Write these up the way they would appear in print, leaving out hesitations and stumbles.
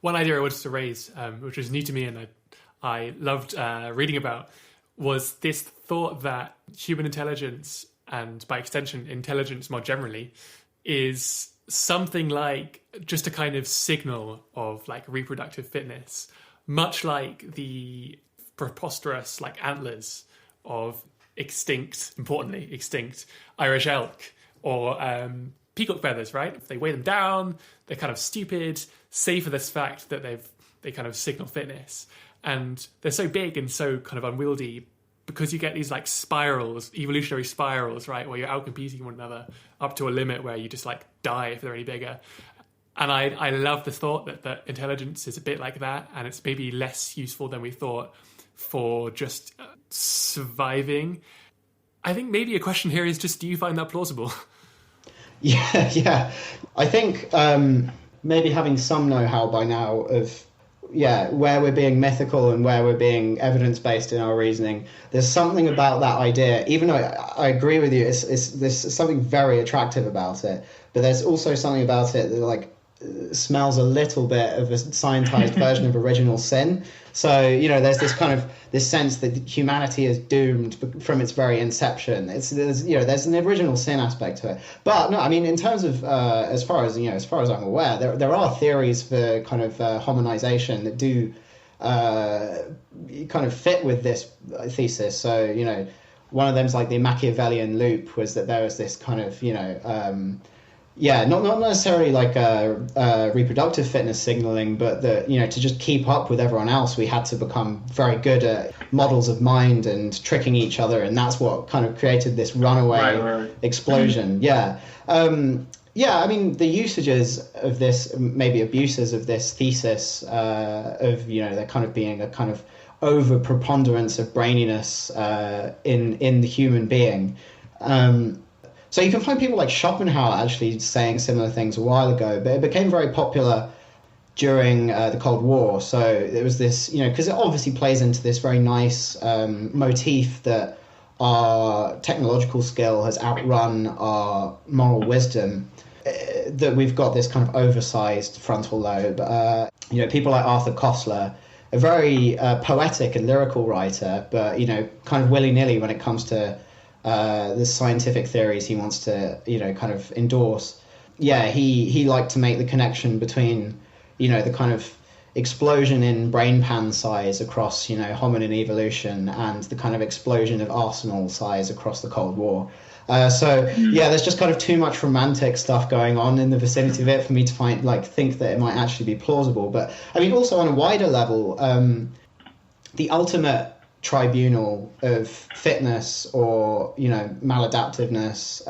One idea I wanted to raise, which was new to me and I loved reading about, was this thought that human intelligence, and by extension, intelligence more generally, is something like just a kind of signal of like reproductive fitness, much like the preposterous like antlers of importantly extinct Irish elk or peacock feathers, right? If they weigh them down, they're kind of stupid, save for this fact that they kind of signal fitness. And they're so big and so kind of unwieldy because you get these like spirals, evolutionary spirals, right? Where you're outcompeting one another up to a limit where you just like die if they're any bigger. And I love the thought that intelligence is a bit like that, and it's maybe less useful than we thought for just surviving. I think maybe a question here is just, do you find that plausible? Yeah. I think maybe having some know-how by now of where we're being mythical and where we're being evidence-based in our reasoning. There's something about that idea, even though I agree with you, there's something very attractive about it, but there's also something about it that like smells a little bit of a scientized version of original sin. So, there's this sense that humanity is doomed from its very inception. There's an original sin aspect to it. But no, I mean, in terms of as far as I'm aware, there are theories for kind of hominization that do kind of fit with this thesis. So, one of them's like the Machiavellian loop, was that there was this kind of, not necessarily like reproductive fitness signaling, but that, to just keep up with everyone else, we had to become very good at models of mind and tricking each other, and that's what kind of created this runaway explosion. I mean, the usages of this, maybe abuses of this thesis of, there kind of being a kind of over preponderance of braininess in the human being. So you can find people like Schopenhauer actually saying similar things a while ago, but it became very popular during the Cold War. So there was this, because it obviously plays into this very nice motif that our technological skill has outrun our moral wisdom, that we've got this kind of oversized frontal lobe. People like Arthur Koestler, a very poetic and lyrical writer, but, kind of willy-nilly when it comes to the scientific theories he wants to, kind of endorse. He liked to make the connection between, the kind of explosion in brain pan size across, hominin evolution and the kind of explosion of arsenal size across the Cold War. There's just kind of too much romantic stuff going on in the vicinity of it for me to think that it might actually be plausible. But I mean, also on a wider level, the ultimate tribunal of fitness or maladaptiveness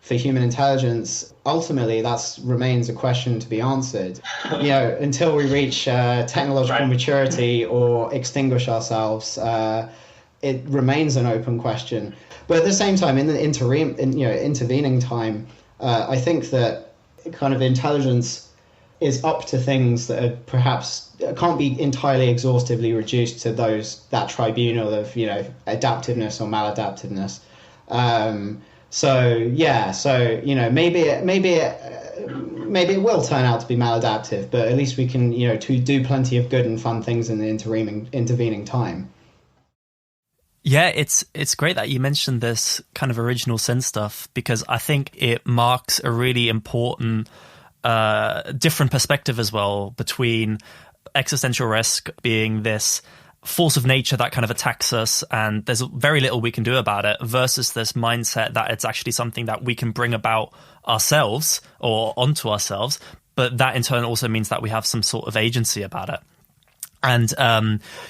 for human intelligence, ultimately that remains a question to be answered until we reach technological maturity or extinguish ourselves. It remains an open question, but at the same time, in the intervening time, I think that kind of intelligence is up to things that are perhaps can't be entirely exhaustively reduced to that tribunal of adaptiveness or maladaptiveness. Maybe it will turn out to be maladaptive, but at least we can to do plenty of good and fun things in the intervening time. Yeah, it's great that you mentioned this kind of original sin stuff, because I think it marks a really important different perspective as well between existential risk being this force of nature that kind of attacks us and there's very little we can do about it, versus this mindset that it's actually something that we can bring about ourselves or onto ourselves, but that in turn also means that we have some sort of agency about it. And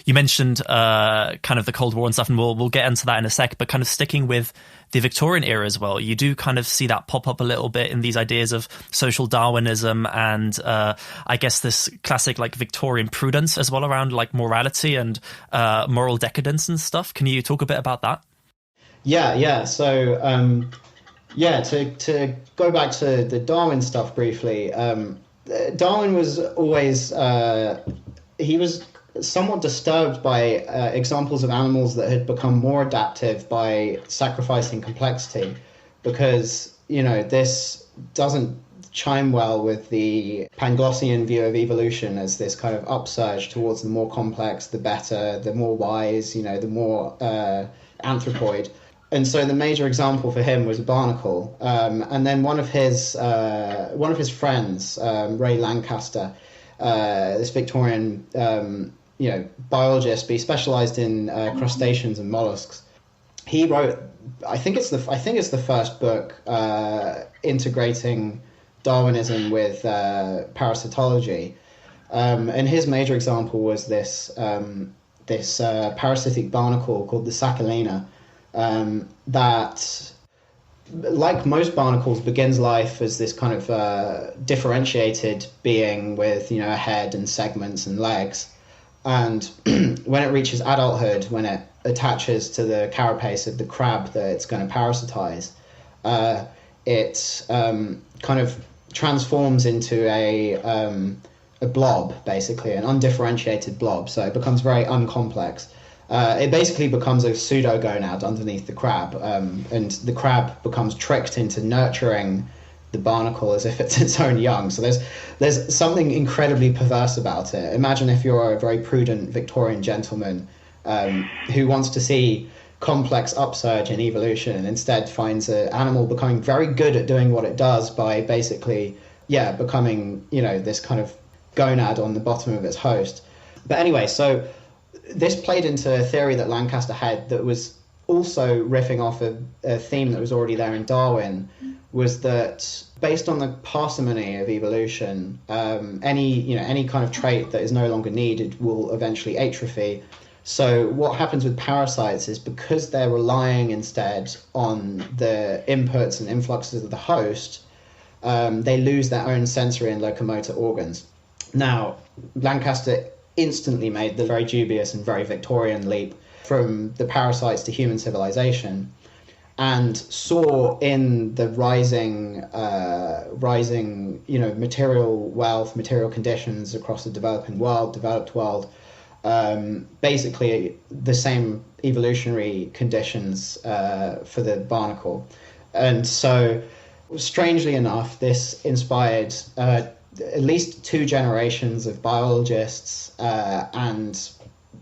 you mentioned kind of the Cold War and stuff, and we'll get into that in a sec, but kind of sticking with the Victorian era as well, you do kind of see that pop up a little bit in these ideas of social Darwinism and I guess this classic like Victorian prudence as well around like morality and moral decadence and stuff. Can you talk a bit about that? Yeah. So, to go back to the Darwin stuff briefly, Darwin was always... he was somewhat disturbed by examples of animals that had become more adaptive by sacrificing complexity, because this doesn't chime well with the Panglossian view of evolution as this kind of upsurge towards the more complex, the better, the more wise, the more anthropoid. And so the major example for him was a barnacle. And then one of his friends, Ray Lancaster, this Victorian biologist, but he specialized in crustaceans and mollusks. He wrote, I think it's the first book integrating Darwinism with parasitology, and his major example was this parasitic barnacle called the Sacculina, that, like most barnacles, begins life as this kind of differentiated being with a head and segments and legs, and when it reaches adulthood, when it attaches to the carapace of the crab that it's going to parasitize, it kind of transforms into a blob, basically, an undifferentiated blob. So it becomes very uncomplex. It basically becomes a pseudogonad underneath the crab, and the crab becomes tricked into nurturing the barnacle as if it's its own young. So there's something incredibly perverse about it. Imagine if you're a very prudent Victorian gentleman who wants to see complex upsurge in evolution and instead finds an animal becoming very good at doing what it does by basically, becoming, this kind of gonad on the bottom of its host. But anyway, so this played into a theory that Lancaster had that was also riffing off a theme that was already there in Darwin, was that based on the parsimony of evolution, any kind of trait that is no longer needed will eventually atrophy. So what happens with parasites is, because they're relying instead on the inputs and influxes of the host, they lose their own sensory and locomotor organs. Now, Lancaster instantly made the very dubious and very Victorian leap from the parasites to human civilization, and saw in the rising, material wealth, material conditions across the developed world, basically the same evolutionary conditions for the barnacle. And so, strangely enough, this inspired at least two generations of biologists and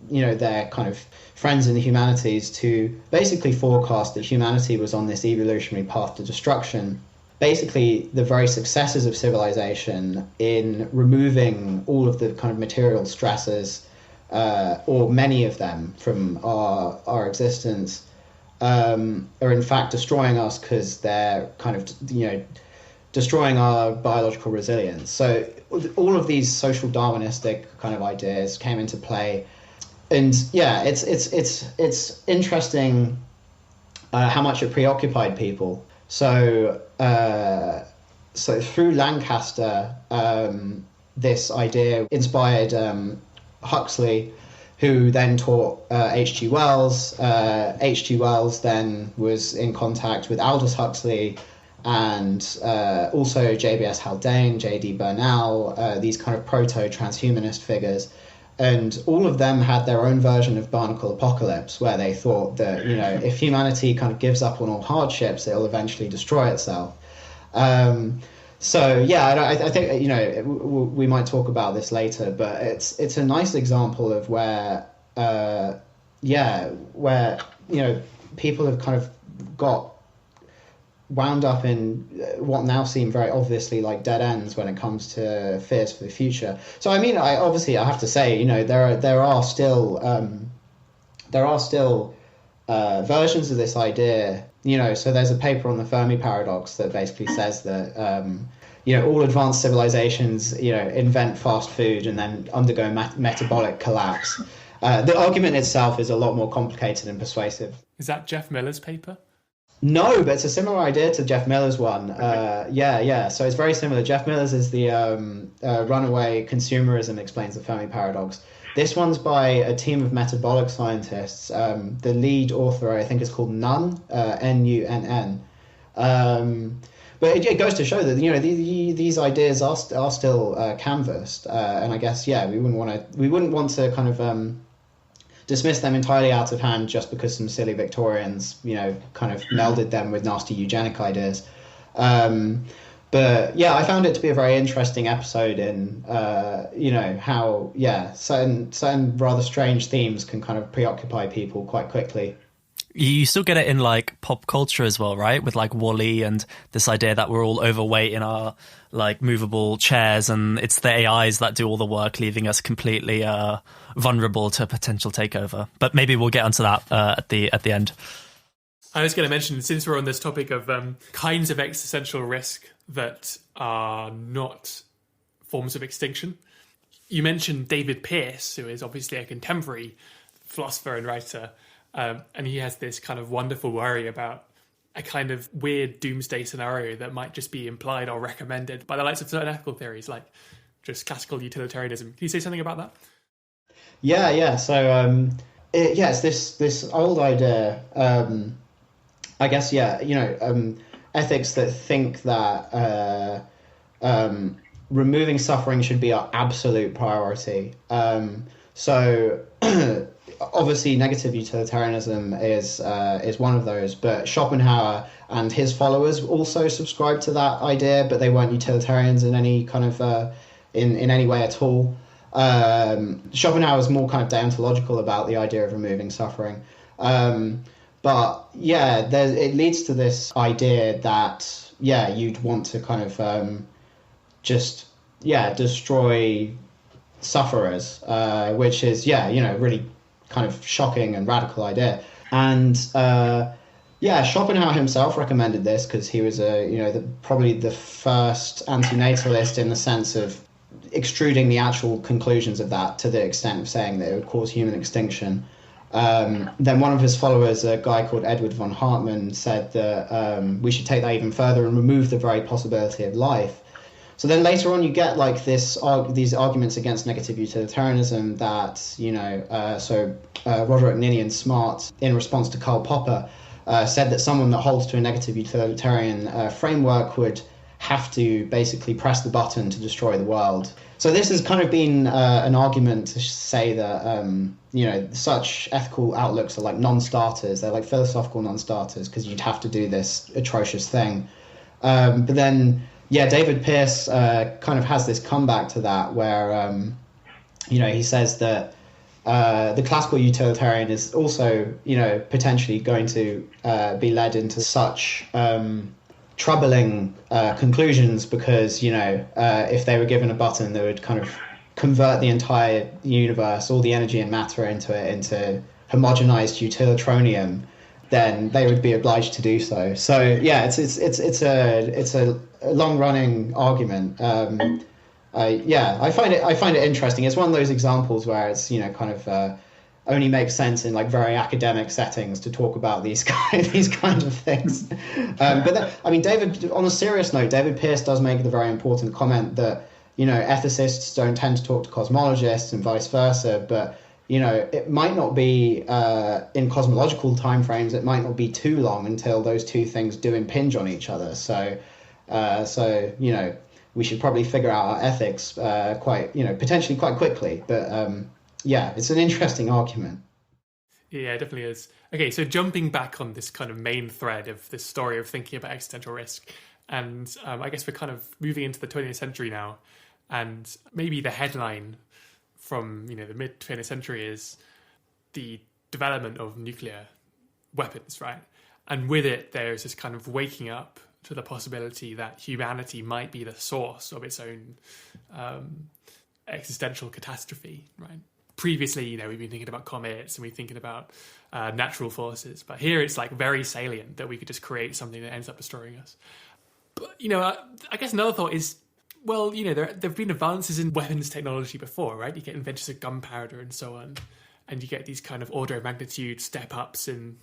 their kind of friends in the humanities to basically forecast that humanity was on this evolutionary path to destruction. Basically, the very successes of civilization in removing all of the kind of material stresses, or many of them, from our existence, are in fact destroying us, because they're kind of destroying our biological resilience. So all of these social Darwinistic kind of ideas came into play, and it's interesting how much it preoccupied people. So through Lancaster, this idea inspired Huxley, who then taught H.G. Wells. H.G. Wells then was in contact with Aldous Huxley, and also J.B.S. Haldane, J.D. Bernal, these kind of proto-transhumanist figures. And all of them had their own version of Barnacle Apocalypse, where they thought that, if humanity kind of gives up on all hardships, it'll eventually destroy itself. I think, we might talk about this later, but it's a nice example of where people have kind of got wound up in what now seem very obviously like dead ends when it comes to fears for the future. So I mean, I have to say, there are still versions of this idea. So there's a paper on the Fermi Paradox that basically says that all advanced civilizations invent fast food and then undergo metabolic collapse. The argument itself is a lot more complicated and persuasive. Is that Jeff Miller's paper? No, but it's a similar idea to Jeff Miller's one. Okay. So it's very similar. Jeff Miller's is the runaway consumerism explains the Fermi Paradox. This one's by a team of metabolic scientists. The lead author, I think, is called Nunn, Nunn. But it goes to show that these ideas are still canvassed, and I guess we wouldn't want to kind of dismiss them entirely out of hand just because some silly Victorians, kind of melded them with nasty eugenic ideas. But yeah, I found it to be a very interesting episode in, how, certain rather strange themes can kind of preoccupy people quite quickly. You still get it in like pop culture as well, right? With like Wall-E and this idea that we're all overweight in our like movable chairs, and it's the AIs that do all the work, leaving us completely vulnerable to potential takeover. But maybe we'll get onto that at the end. I was going to mention, since we're on this topic of kinds of existential risk that are not forms of extinction, you mentioned David Pearce, who is obviously a contemporary philosopher and writer, and he has this kind of wonderful worry about a kind of weird doomsday scenario that might just be implied or recommended by the likes of certain ethical theories, like just classical utilitarianism. Can you say something about that? Yeah. So, it's this old idea. I guess, ethics that think that removing suffering should be our absolute priority. So obviously negative utilitarianism is one of those, but Schopenhauer and his followers also subscribed to that idea, but they weren't utilitarians in any kind of in any way at all. Schopenhauer was more kind of deontological about the idea of removing suffering. But yeah, it leads to this idea that, you'd want to kind of destroy sufferers, which is, really kind of shocking and radical idea. And Schopenhauer himself recommended this because he was probably the first antinatalist in the sense of extruding the actual conclusions of that to the extent of saying that it would cause human extinction. Then one of his followers, a guy called Edward von Hartmann, said that we should take that even further and remove the very possibility of life. So then later on you get like these arguments against negative utilitarianism that, Roderick Ninian Smart, in response to Karl Popper, said that someone that holds to a negative utilitarian framework would have to basically press the button to destroy the world. So this has kind of been an argument to say that, such ethical outlooks are like non-starters. They're like philosophical non-starters because you'd have to do this atrocious thing. But then, David Pearce kind of has this comeback to that where, he says that the classical utilitarian is also, potentially going to be led into such troubling conclusions because, if they were given a button, they would kind of convert the entire universe, all the energy and matter into homogenized utilitarianism, then they would be obliged to do so. So it's a long running argument. I find it interesting. It's one of those examples where it's kind of only makes sense in like very academic settings to talk about these kind of things. David, on a serious note, David Pearce does make the very important comment that ethicists don't tend to talk to cosmologists and vice versa, but it might not be in cosmological timeframes. It might not be too long until those two things do impinge on each other. So we should probably figure out our ethics potentially quite quickly. But it's an interesting argument. Yeah, it definitely is. Okay, so jumping back on this kind of main thread of this story of thinking about existential risk, and I guess we're kind of moving into the 20th century now, and maybe the headline from the mid 20th century is the development of nuclear weapons, right? And with it, there's this kind of waking up to the possibility that humanity might be the source of its own existential catastrophe, right? Previously, we've been thinking about comets and we're thinking about natural forces, but here it's like very salient that we could just create something that ends up destroying us. But, I guess another thought is, well, there have been advances in weapons technology before, right? You get inventions of gunpowder and so on, and you get these kind of order of magnitude step-ups in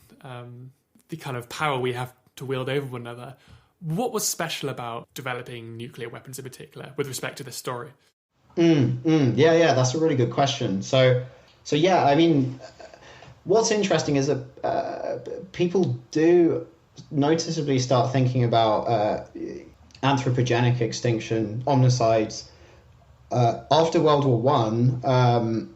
the kind of power we have to wield over one another. What was special about developing nuclear weapons in particular with respect to this story? Yeah, that's a really good question. So what's interesting is that people do noticeably start thinking about anthropogenic extinction, omnicides, after World War One,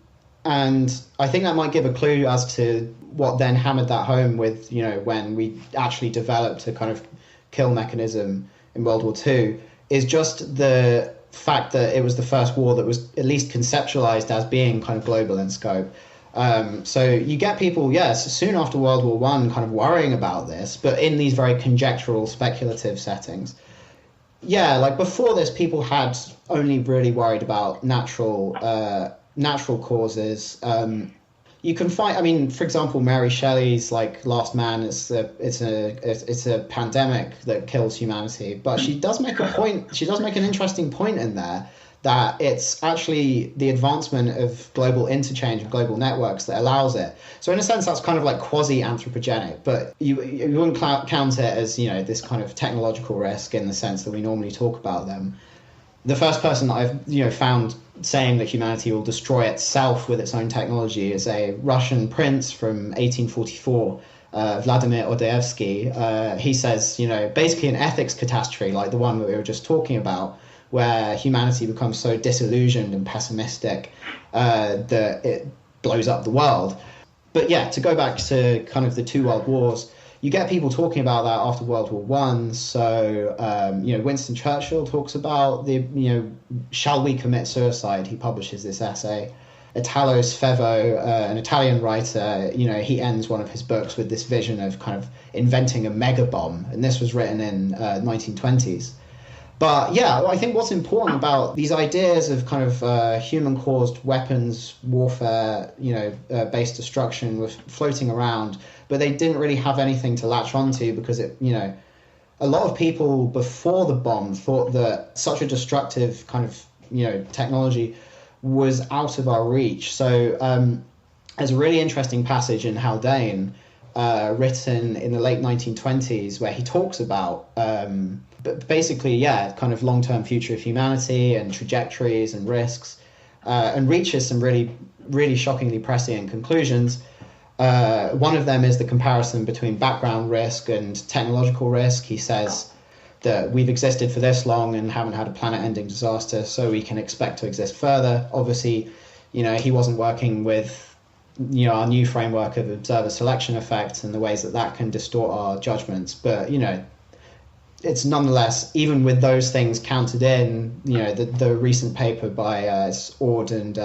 and I think that might give a clue as to what then hammered that home with when we actually developed a kind of kill mechanism in World War Two. is just the fact that it was the first war that was at least conceptualized as being kind of global in scope. So you get people, yes, soon after World War One, kind of worrying about this, but in these very conjectural, speculative settings. Yeah, like before this, people had only really worried about natural causes. You can find, I mean, for example, Mary Shelley's like Last Man it's a pandemic that kills humanity, but she does make a point. She does make an interesting point in there that it's actually the advancement of global interchange of global networks that allows it. So in a sense, that's kind of like quasi-anthropogenic, but you wouldn't count it as, you know, this kind of technological risk in the sense that we normally talk about them. The first person that I've, you know, found saying that humanity will destroy itself with its own technology is a Russian prince from 1844, Vladimir Odayevsky. He says, you know, basically an ethics catastrophe like the one that we were just talking about, where humanity becomes so disillusioned and pessimistic that it blows up the world. But yeah, to go back to kind of the two world wars, you get people talking about that after World War One. So, you know, Winston Churchill talks about the, you know, shall we commit suicide? He publishes this essay. Italo Svevo, an Italian writer, you know, he ends one of his books with this vision of kind of inventing a mega bomb. And this was written in 1920s. But yeah, I think what's important about these ideas of kind of human-caused weapons warfare, you know, based destruction was floating around, but they didn't really have anything to latch onto because it, you know, a lot of people before the bomb thought that such a destructive kind of, you know, technology was out of our reach. So there's a really interesting passage in Haldane written in the late 1920s where he talks about but basically, yeah, kind of long-term future of humanity and trajectories and risks, and reaches some really, really shockingly prescient conclusions. One of them is the comparison between background risk and technological risk. He says that we've existed for this long and haven't had a planet-ending disaster, so we can expect to exist further. Obviously, you know, he wasn't working with, you know, our new framework of observer selection effects and the ways that that can distort our judgments. But, you know, it's nonetheless, even with those things counted in, you know, the recent paper by Ord and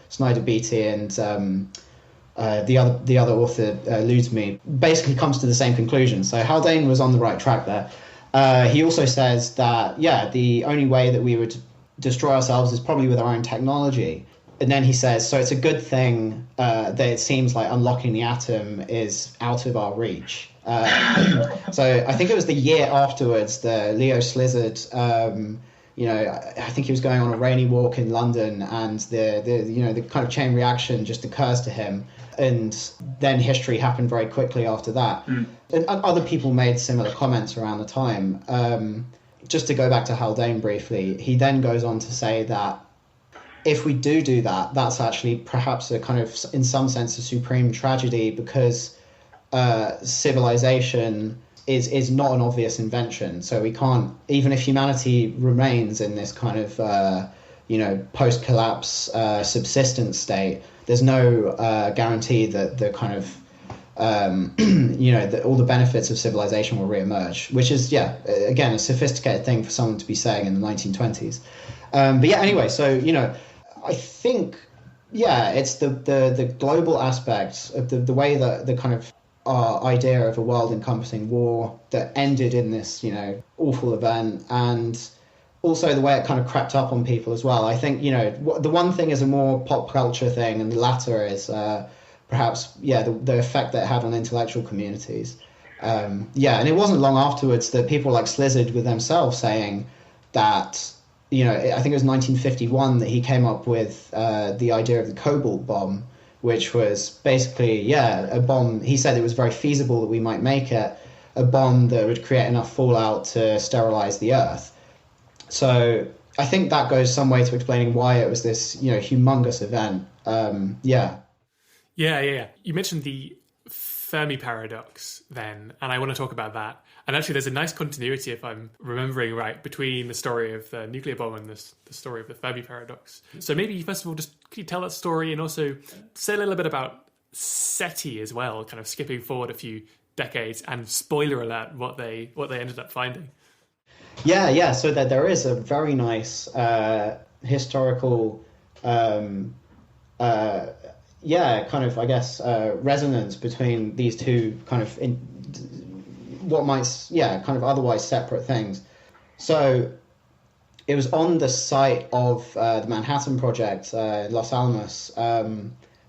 Snyder Beatty and the other author, Ludmi, basically comes to the same conclusion. So Haldane was on the right track there. He also says that, yeah, the only way that we would destroy ourselves is probably with our own technology. And then he says, so it's a good thing that it seems like unlocking the atom is out of our reach. So I think it was the year afterwards that Leo Slizzard, you know, I think he was going on a rainy walk in London, and the kind of chain reaction just occurs to him, and then history happened very quickly after that. And other people made similar comments around the time. Just to go back to Haldane briefly, he then goes on to say that if we do that, that's actually perhaps a kind of, in some sense, a supreme tragedy, because civilization is not an obvious invention. So we can't, even if humanity remains in this kind of, you know, post-collapse subsistence state, there's no guarantee that the kind of, you know, that all the benefits of civilization will reemerge, which is, yeah, again, a sophisticated thing for someone to be saying in the 1920s. But yeah, anyway, so, you know, I think, yeah, it's the global aspects of the way that the kind of idea of a world-encompassing war that ended in this, you know, awful event, and also the way it kind of crept up on people as well. I think, you know, the one thing is a more pop culture thing, and the latter is perhaps, yeah, the effect that it had on intellectual communities. Yeah, and it wasn't long afterwards that people like Slizzard with themselves saying that, you know, I think it was 1951 that he came up with the idea of the cobalt bomb, which was basically, yeah, a bomb. He said it was very feasible that we might make it, a bomb that would create enough fallout to sterilize the Earth. So I think that goes some way to explaining why it was this, you know, humongous event. Yeah. You mentioned the Fermi Paradox then, and I want to talk about that. And actually, there's a nice continuity, if I'm remembering right, between the story of the nuclear bomb and the story of the Fermi Paradox. So maybe, first of all, just can you tell that story, and also say a little bit about SETI as well, kind of skipping forward a few decades, and spoiler alert, what they ended up finding. Yeah. So there is a very nice historical, kind of, I guess, resonance between these two kind of kind of otherwise separate things. So it was on the site of the Manhattan Project, Los Alamos.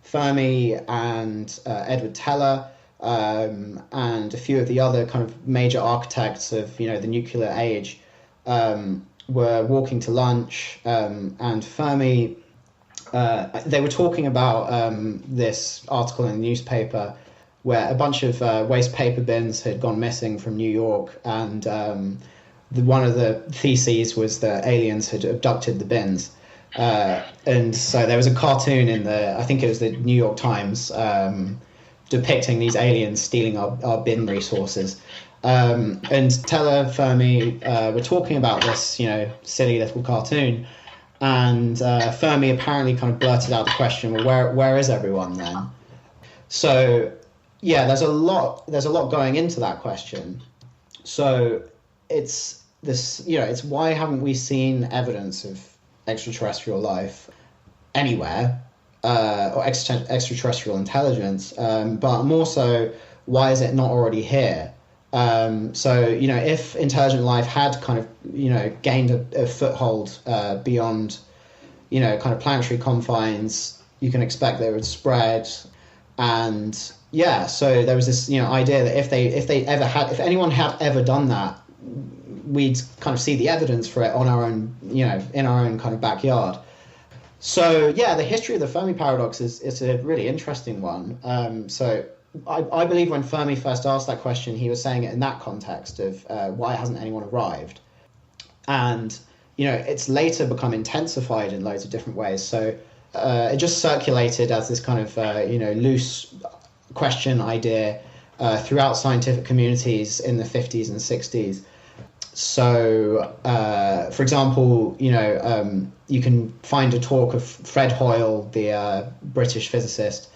Fermi and Edward Teller and a few of the other kind of major architects of the nuclear age were walking to lunch, and Fermi, they were talking about this article in the newspaper where a bunch of waste paper bins had gone missing from New York, and one of the theses was that aliens had abducted the bins. And so there was a cartoon in I think it was the New York Times, depicting these aliens stealing our bin resources. And Teller, Fermi were talking about this, silly little cartoon. And Fermi apparently kind of blurted out the question, well, where is everyone then? So, yeah, there's a lot going into that question. So it's this, it's why haven't we seen evidence of extraterrestrial life anywhere, or extraterrestrial intelligence, but more so, why is it not already here? So, if intelligent life had kind of, gained a foothold beyond, kind of planetary confines, you can expect that it would spread. And so there was this, idea that if anyone had ever done that, we'd kind of see the evidence for it on our own, in our own kind of backyard. So the history of the Fermi Paradox is a really interesting one. So I believe when Fermi first asked that question, he was saying it in that context of why hasn't anyone arrived? And, it's later become intensified in loads of different ways. So it just circulated as this kind of, loose question idea throughout scientific communities in the 50s and 60s. So, for example, you can find a talk of Fred Hoyle, the British physicist,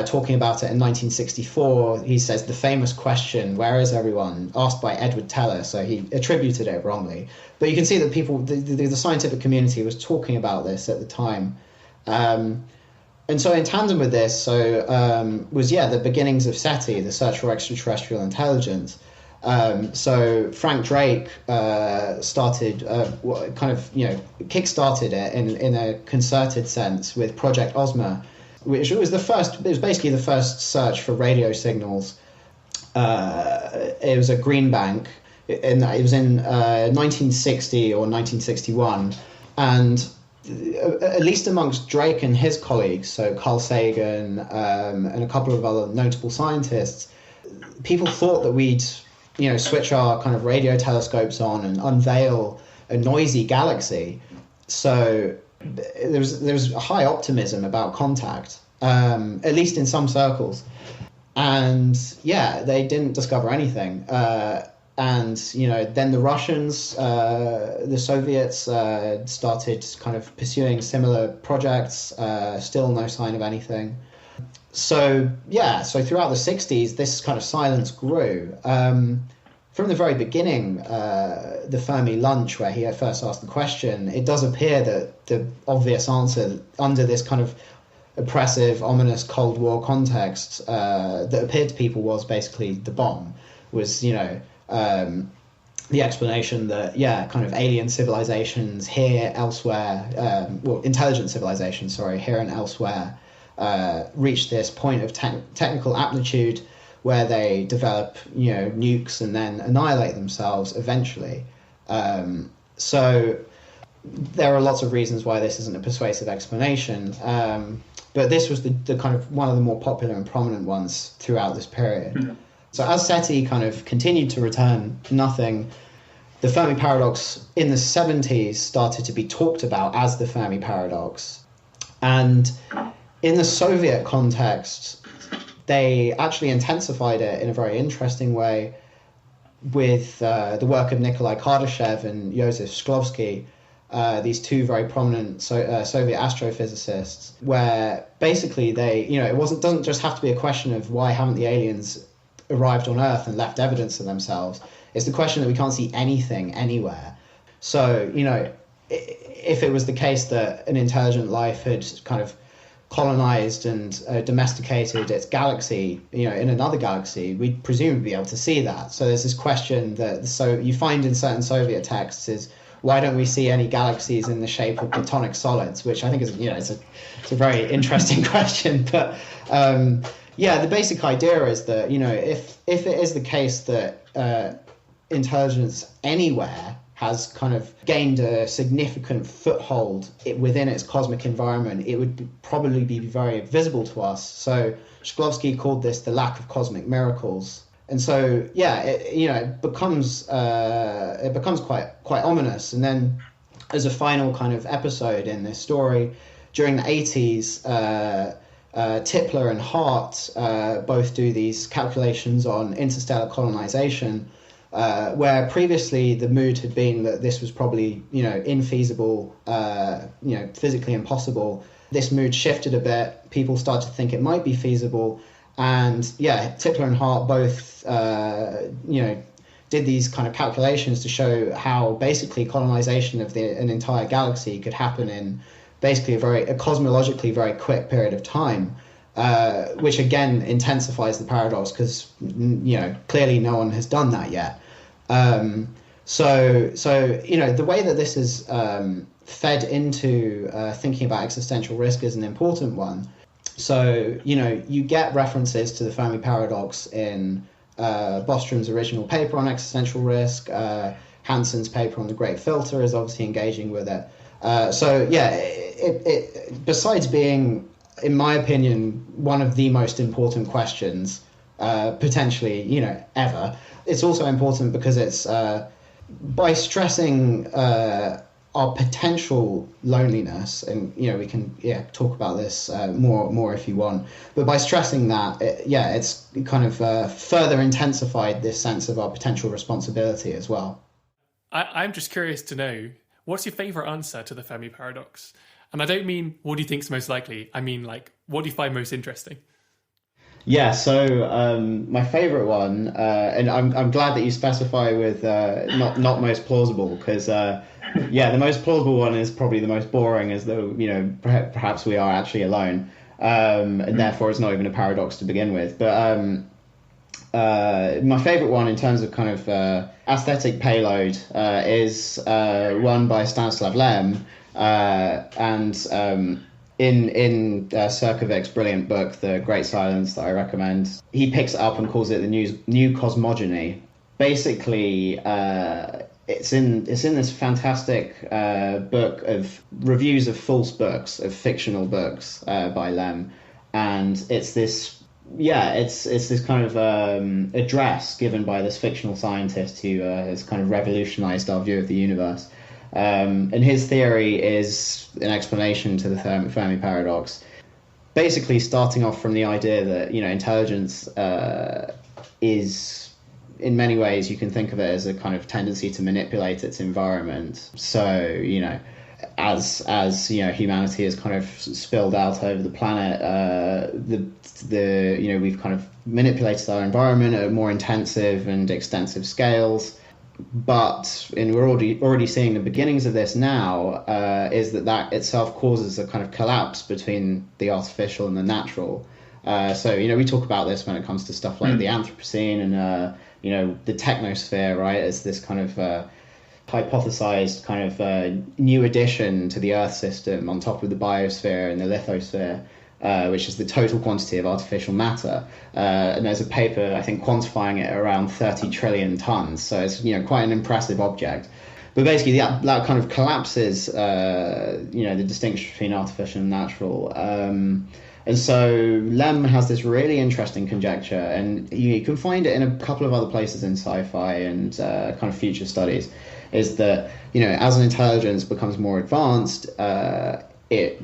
talking about it in 1964. He says the famous question, "Where is everyone?" asked by Edward Teller. So he attributed it wrongly. But you can see that the scientific community was talking about this at the time. And so in tandem with this, was the beginnings of SETI, the Search for Extraterrestrial Intelligence. So Frank Drake started, kickstarted it in a concerted sense with Project Ozma, which was basically the first search for radio signals. It was a green bank, and it was in 1960 or 1961, and at least amongst Drake and his colleagues, so Carl Sagan and a couple of other notable scientists, people thought that we'd switch our kind of radio telescopes on and unveil a noisy galaxy. So there was a high optimism about contact, at least in some circles. And they didn't discover anything. And then the Russians, the Soviets started kind of pursuing similar projects. Still no sign of anything. So throughout the 60s, this kind of silence grew. From the very beginning, the Fermi lunch, where he had first asked the question, it does appear that the obvious answer under this kind of oppressive, ominous Cold War context that appeared to people was basically the bomb, was, the explanation that, kind of alien civilizations here, elsewhere, intelligent civilizations, here and elsewhere, reach this point of technical aptitude where they develop, nukes and then annihilate themselves eventually. So there are lots of reasons why this isn't a persuasive explanation, but this was the kind of one of the more popular and prominent ones throughout this period. Mm-hmm. So as SETI kind of continued to return nothing, the Fermi Paradox in the 70s started to be talked about as the Fermi Paradox. And in the Soviet context, they actually intensified it in a very interesting way with the work of Nikolai Kardashev and Joseph Shklovsky, these two very prominent Soviet astrophysicists, where basically they, it doesn't just have to be a question of why haven't the aliens arrived on Earth and left evidence of themselves. It's the question that we can't see anything anywhere. So, if it was the case that an intelligent life had kind of colonized and domesticated its galaxy, in another galaxy, we'd presumably be able to see that. So there's this question that you find in certain Soviet texts is, why don't we see any galaxies in the shape of platonic solids? Which I think is, it's a very interesting question. But the basic idea is that, if it is the case that intelligence anywhere has kind of gained a significant foothold within its cosmic environment, it would probably be very visible to us. So Shklovsky called this the lack of cosmic miracles. And so, it becomes quite ominous. And then as a final kind of episode in this story, during the 80s, Tipler and Hart both do these calculations on interstellar colonization, where previously the mood had been that this was probably, infeasible, physically impossible. This mood shifted a bit. People started to think it might be feasible. And Tipler and Hart both, did these kind of calculations to show how basically colonization of an entire galaxy could happen in basically a cosmologically very quick period of time. Which again intensifies the paradox because clearly no one has done that yet. So the way that this is fed into thinking about existential risk is an important one. So you get references to the Fermi Paradox in Bostrom's original paper on existential risk. Hanson's paper on the Great Filter is obviously engaging with it. It besides being, in my opinion, one of the most important questions, potentially, ever. It's also important because it's by stressing our potential loneliness, and we can talk about this more if you want. But by stressing that, it's kind of further intensified this sense of our potential responsibility as well. I'm just curious to know, what's your favorite answer to the Fermi Paradox? And I don't mean what do you think's most likely. I mean, what do you find most interesting? Yeah, so my favorite one, and I'm glad that you specify with not most plausible, because the most plausible one is probably the most boring, as though perhaps we are actually alone, and therefore it's not even a paradox to begin with. But my favorite one in terms of kind of aesthetic payload is one by Stanislav Lem. In Surkovic's brilliant book, The Great Silence, that I recommend, he picks it up and calls it the new cosmogony. Basically, it's in this fantastic book of reviews of false books, of fictional books by Lem, and it's this kind of address given by this fictional scientist who has kind of revolutionized our view of the universe. And his theory is an explanation to the Fermi Paradox, basically starting off from the idea that intelligence is, in many ways, you can think of it as a kind of tendency to manipulate its environment. So as humanity has kind of spilled out over the planet, we've kind of manipulated our environment at more intensive and extensive scales. But we're already seeing the beginnings of this now, is that itself causes a kind of collapse between the artificial and the natural. So we talk about this when it comes to stuff like the Anthropocene and the technosphere, right, as this kind of hypothesized kind of new addition to the Earth system on top of the biosphere and the lithosphere. Which is the total quantity of artificial matter. And there's a paper, I think, quantifying it around 30 trillion tons. So it's, quite an impressive object. But basically that kind of collapses, the distinction between artificial and natural. And so Lem has this really interesting conjecture, and you can find it in a couple of other places in sci-fi and kind of future studies, is that, as an intelligence becomes more advanced, it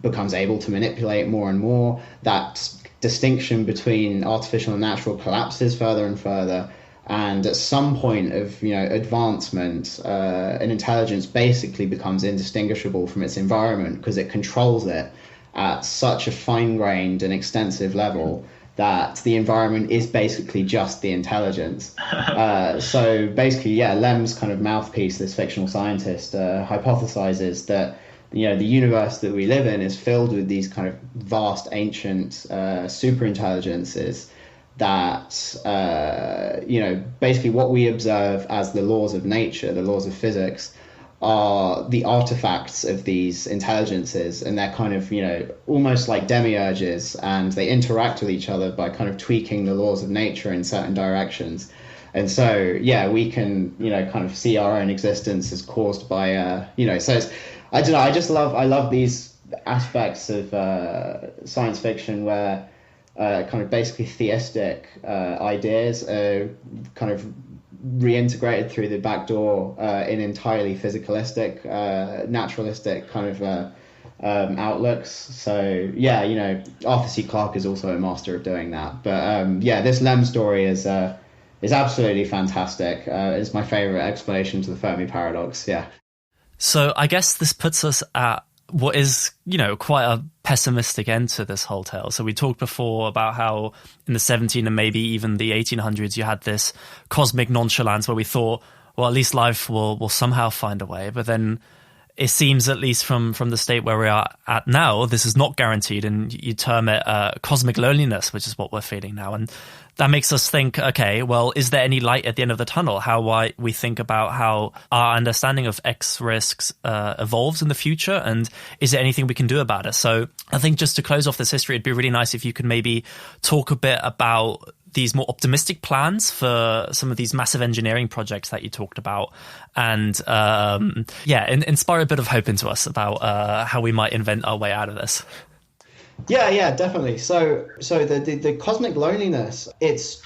becomes able to manipulate more and more. That distinction between artificial and natural collapses further and further, and at some point of advancement, an intelligence basically becomes indistinguishable from its environment because it controls it at such a fine-grained and extensive level that the environment is basically just the intelligence. So basically, Lem's kind of mouthpiece, this fictional scientist, hypothesizes that the universe that we live in is filled with these kind of vast, ancient super intelligences that basically what we observe as the laws of nature, the laws of physics, are the artifacts of these intelligences, and they're kind of almost like demiurges, and they interact with each other by kind of tweaking the laws of nature in certain directions. And so we can kind of see our own existence as caused by so it's, I don't know, I love these aspects of science fiction where kind of basically theistic ideas are kind of reintegrated through the back door in entirely physicalistic, naturalistic kind of outlooks. So Arthur C. Clarke is also a master of doing that. But this Lem story is absolutely fantastic. It's my favorite explanation to the Fermi Paradox. Yeah. So I guess this puts us at what is, quite a pessimistic end to this whole tale. So we talked before about how in the 17 and maybe even the 1800s, you had this cosmic nonchalance where we thought, well, at least life will somehow find a way. But then it seems, at least from the state where we are at now, this is not guaranteed. And you term it cosmic loneliness, which is what we're feeling now. And that makes us think, okay, well, is there any light at the end of the tunnel? How we think about how our understanding of X risks evolves in the future, and is there anything we can do about it? So I think just to close off this history, it'd be really nice if you could maybe talk a bit about these more optimistic plans for some of these massive engineering projects that you talked about, and inspire a bit of hope into us about how we might invent our way out of this. Yeah, definitely. So the cosmic loneliness, it's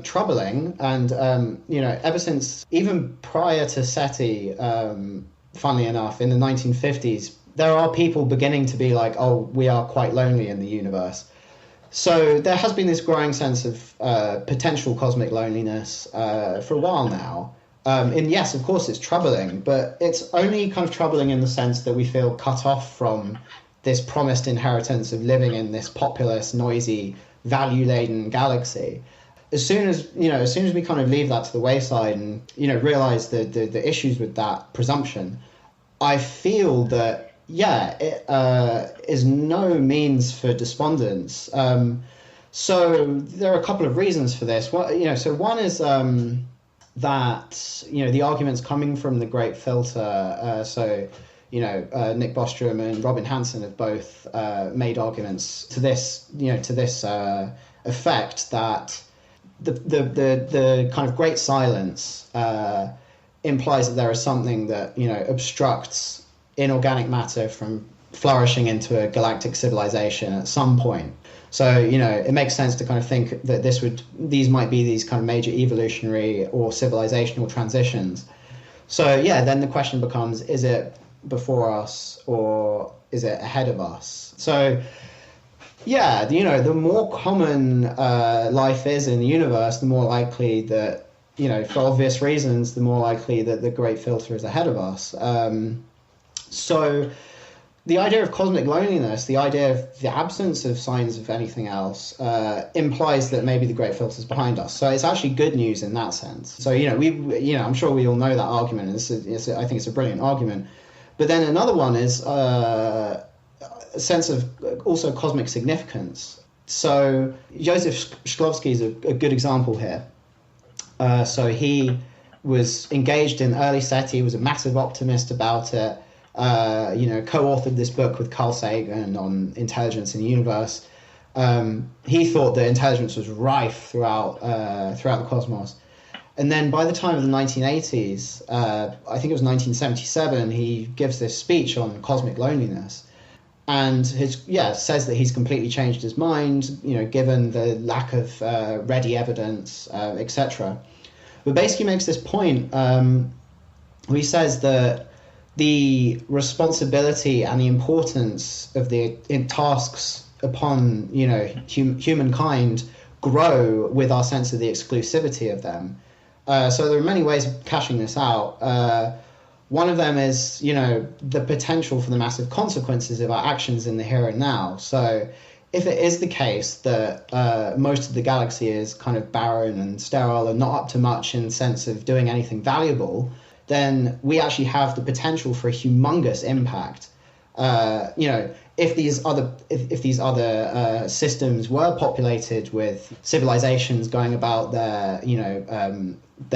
troubling, and ever since, even prior to SETI, funnily enough, in the 1950s, there are people beginning to be like, oh, we are quite lonely in the universe. So there has been this growing sense of potential cosmic loneliness for a while now. And yes, of course, it's troubling, but it's only kind of troubling in the sense that we feel cut off from this promised inheritance of living in this populous, noisy, value-laden galaxy. As soon as we kind of leave that to the wayside and realize the issues with that presumption, I feel that it is no means for despondence. So there are a couple of reasons for this. So one is that the arguments coming from the Great Filter. Nick Bostrom and Robin Hanson have both made arguments to this effect that the kind of great silence implies that there is something that obstructs inorganic matter from flourishing into a galactic civilization at some point. So it makes sense to kind of think that these might be these kind of major evolutionary or civilizational transitions. So then the question becomes: is it before us or is it ahead of us? So the more common life is in the universe, the more likely that for obvious reasons, the more likely that the Great Filter is ahead of us. So the idea of cosmic loneliness, the idea of the absence of signs of anything else, implies that maybe the Great Filter is behind us. So it's actually good news in that sense. So I'm sure we all know that argument, and I think it's a brilliant argument. But then another one is a sense of also cosmic significance. So Joseph Shklovsky is a good example here. So he was engaged in early SETI, was a massive optimist about it, co-authored this book with Carl Sagan on intelligence in the universe. He thought that intelligence was rife throughout the cosmos. And then by the time of the 1980s, I think it was 1977, he gives this speech on cosmic loneliness. And says that he's completely changed his mind, given the lack of ready evidence, etc. But basically makes this point where he says that the responsibility and the importance of the tasks upon humankind grow with our sense of the exclusivity of them. So there are many ways of cashing this out. One of them is, the potential for the massive consequences of our actions in the here and now. So if it is the case that most of the galaxy is kind of barren and sterile and not up to much in the sense of doing anything valuable, then we actually have the potential for a humongous impact. If these other systems were populated with civilizations going about their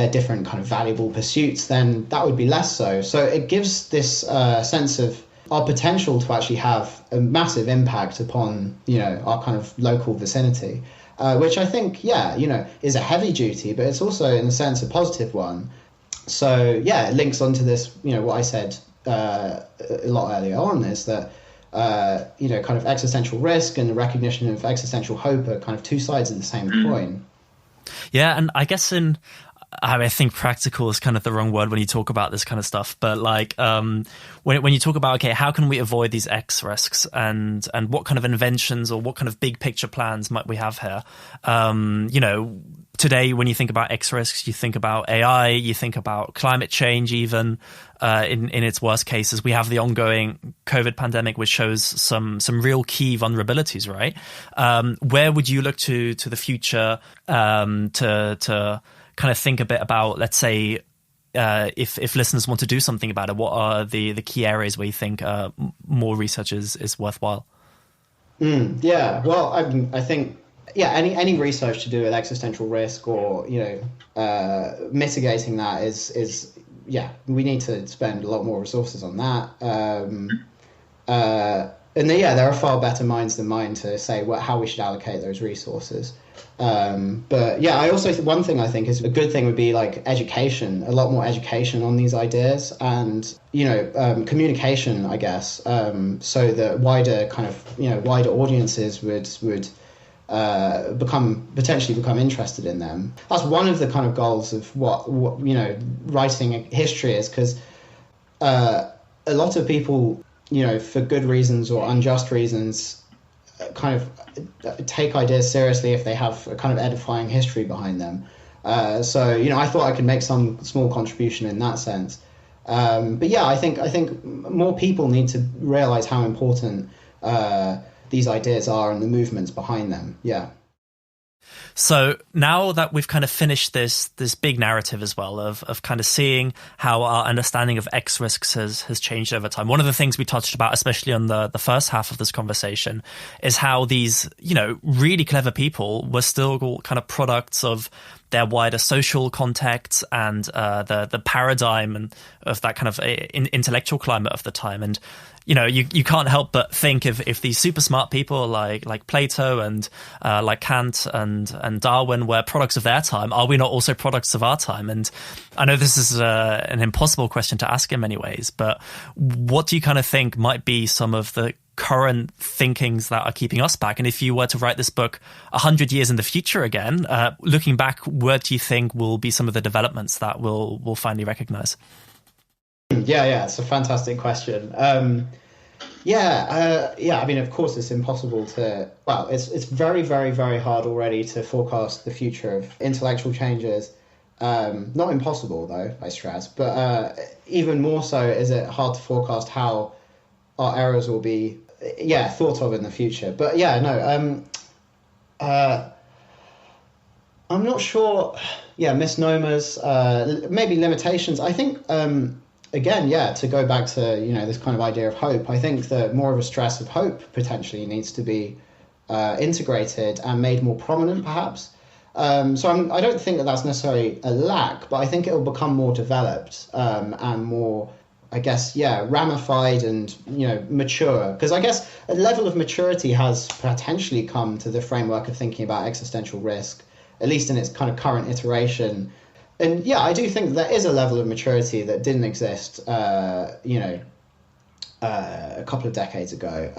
different kind of valuable pursuits, then that would be less so. So it gives this sense of our potential to actually have a massive impact upon, our kind of local vicinity, which I think, is a heavy duty, but it's also in a sense a positive one. So it links onto this, what I said a lot earlier on, is that kind of existential risk and the recognition of existential hope are kind of two sides of the same coin. Yeah, and I guess I think practical is kind of the wrong word when you talk about this kind of stuff, but when you talk about, okay, how can we avoid these X risks, and what kind of inventions or what kind of big picture plans might we have here? Today, when you think about X risks, you think about AI, you think about climate change, even in its worst cases. We have the ongoing COVID pandemic, which shows some real key vulnerabilities, right? Where would you look to the future to kind of think a bit about, let's say, if listeners want to do something about it, what are the key areas where you think more research is worthwhile? Well, I think any research to do with existential risk or mitigating that is we need to spend a lot more resources on that. And there are far better minds than mine to say how we should allocate those resources. But I also one thing I think is a good thing would be like education, a lot more education on these ideas, and communication, I guess, so that wider audiences would potentially become interested in them. That's one of the kind of goals of what writing history is, because a lot of people, for good reasons or unjust reasons, kind of take ideas seriously if they have a kind of edifying history behind them. So I thought I could make some small contribution in that sense. But I think more people need to realize how important these ideas are and the movements behind them. Yeah. So now that we've kind of finished this big narrative as well of kind of seeing how our understanding of X risks has changed over time. One of the things we touched about, especially on the first half of this conversation, is how these, really clever people were still kind of products of their wider social context and the paradigm and of that kind of intellectual climate of the time. And you can't help but think if these super smart people like Plato and like Kant and Darwin were products of their time, are we not also products of our time? And I know this is an impossible question to ask in many ways, but what do you kind of think might be some of the current thinkings that are keeping us back? And if you were to write this book 100 years in the future again, looking back, what do you think will be some of the developments that we'll finally recognize? It's a fantastic question. I mean, of course, it's impossible to. Well, it's very, very, very hard already to forecast the future of intellectual changes. Not impossible, though, I stress. But even more so is it hard to forecast how our errors will be, thought of in the future. But I'm not sure. Misnomers, maybe limitations. I think. Again, to go back to this kind of idea of hope, I think that more of a stress of hope potentially needs to be integrated and made more prominent, perhaps. So I don't think that that's necessarily a lack, but I think it will become more developed and more, I guess, ramified and mature. Because I guess a level of maturity has potentially come to the framework of thinking about existential risk, at least in its kind of current iteration. And I do think there is a level of maturity that didn't exist, a couple of decades ago.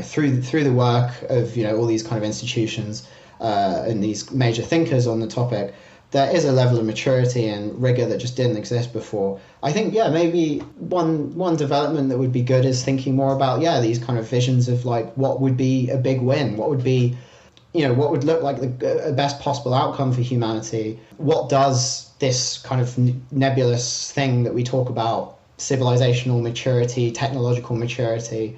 Through the work of all these kind of institutions and these major thinkers on the topic, there is a level of maturity and rigor that just didn't exist before. I think maybe one development that would be good is thinking more about these kind of visions of like what would be a big win, what would be. What would look like the best possible outcome for humanity? What does this kind of nebulous thing that we talk about, civilizational maturity, technological maturity,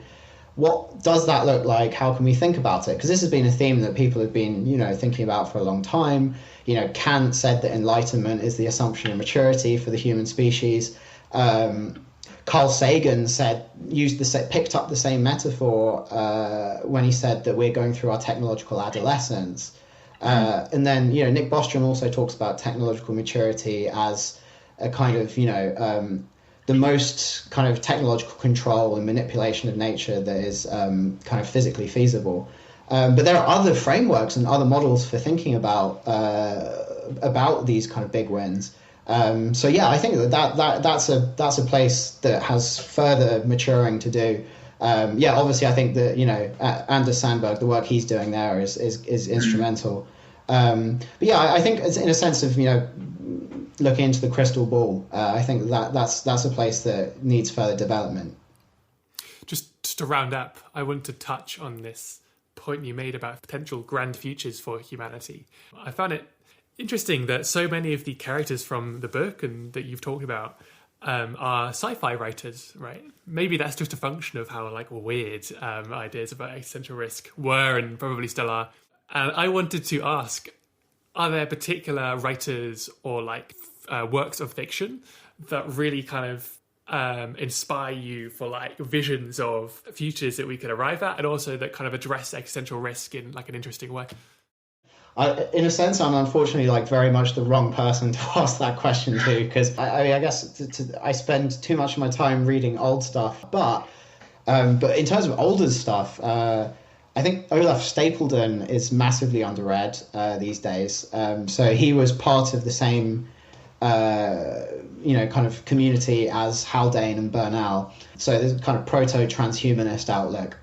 what does that look like? How can we think about it? Because this has been a theme that people have been, thinking about for a long time. Kant said that enlightenment is the assumption of maturity for the human species. Carl Sagan picked up the same metaphor when he said that we're going through our technological adolescence. And then, Nick Bostrom also talks about technological maturity as a kind of, the most kind of technological control and manipulation of nature that is kind of physically feasible. But there are other frameworks and other models for thinking about these kind of big wins. So yeah, I think that's a place that has further maturing to do. Obviously, I think that Anders Sandberg, the work he's doing there is instrumental. But yeah, I think it's in a sense of looking into the crystal ball. I think that's a place that needs further development. Just to round up, I want to touch on this point you made about potential grand futures for humanity. I found it interesting that so many of the characters from the book and that you've talked about are sci-fi writers, right? Maybe that's just a function of how weird ideas about existential risk were and probably still are. And I wanted to ask, are there particular writers or works of fiction that really kind of inspire you for visions of futures that we could arrive at, and also that kind of address existential risk in an interesting way? In a sense, I'm unfortunately very much the wrong person to ask that question to, because I guess I spend too much of my time reading old stuff. But in terms of older stuff, I think Olaf Stapledon is massively underread these days. So he was part of the same kind of community as Haldane and Bernal. So there's a kind of proto-transhumanist outlook.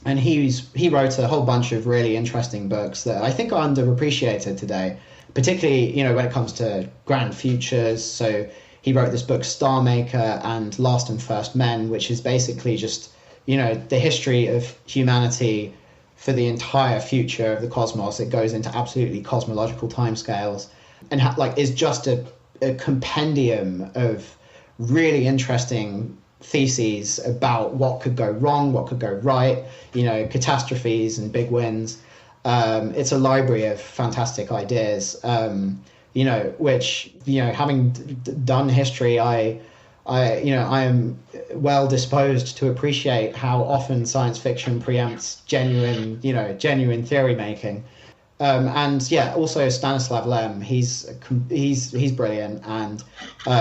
And he wrote a whole bunch of really interesting books that I think are underappreciated today, particularly, when it comes to grand futures. So he wrote this book, Star Maker and Last and First Men, which is basically just, the history of humanity for the entire future of the cosmos. It goes into absolutely cosmological timescales and is just a compendium of really interesting theses about what could go wrong, what could go right, catastrophes and big wins. It's a library of fantastic ideas, which, having done history, I am well disposed to appreciate how often science fiction preempts genuine theory making. And yeah, also Stanislav Lem, he's brilliant. And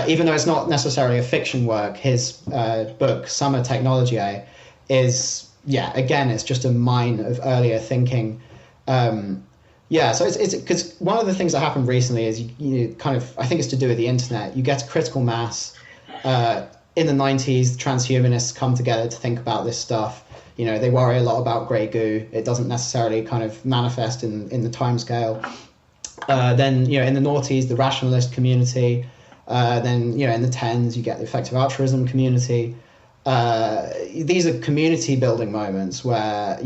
even though it's not necessarily a fiction work, his book Summa Technologiae is, again, it's just a mine of earlier thinking. So it's because one of the things that happened recently is you kind of, I think it's to do with the internet. You get a critical mass. In the 90s, transhumanists come together to think about this stuff. They worry a lot about grey goo. It doesn't necessarily kind of manifest in the timescale. Then, in the noughties, the rationalist community. Then, in the tens, you get the effective altruism community. These are community building moments where,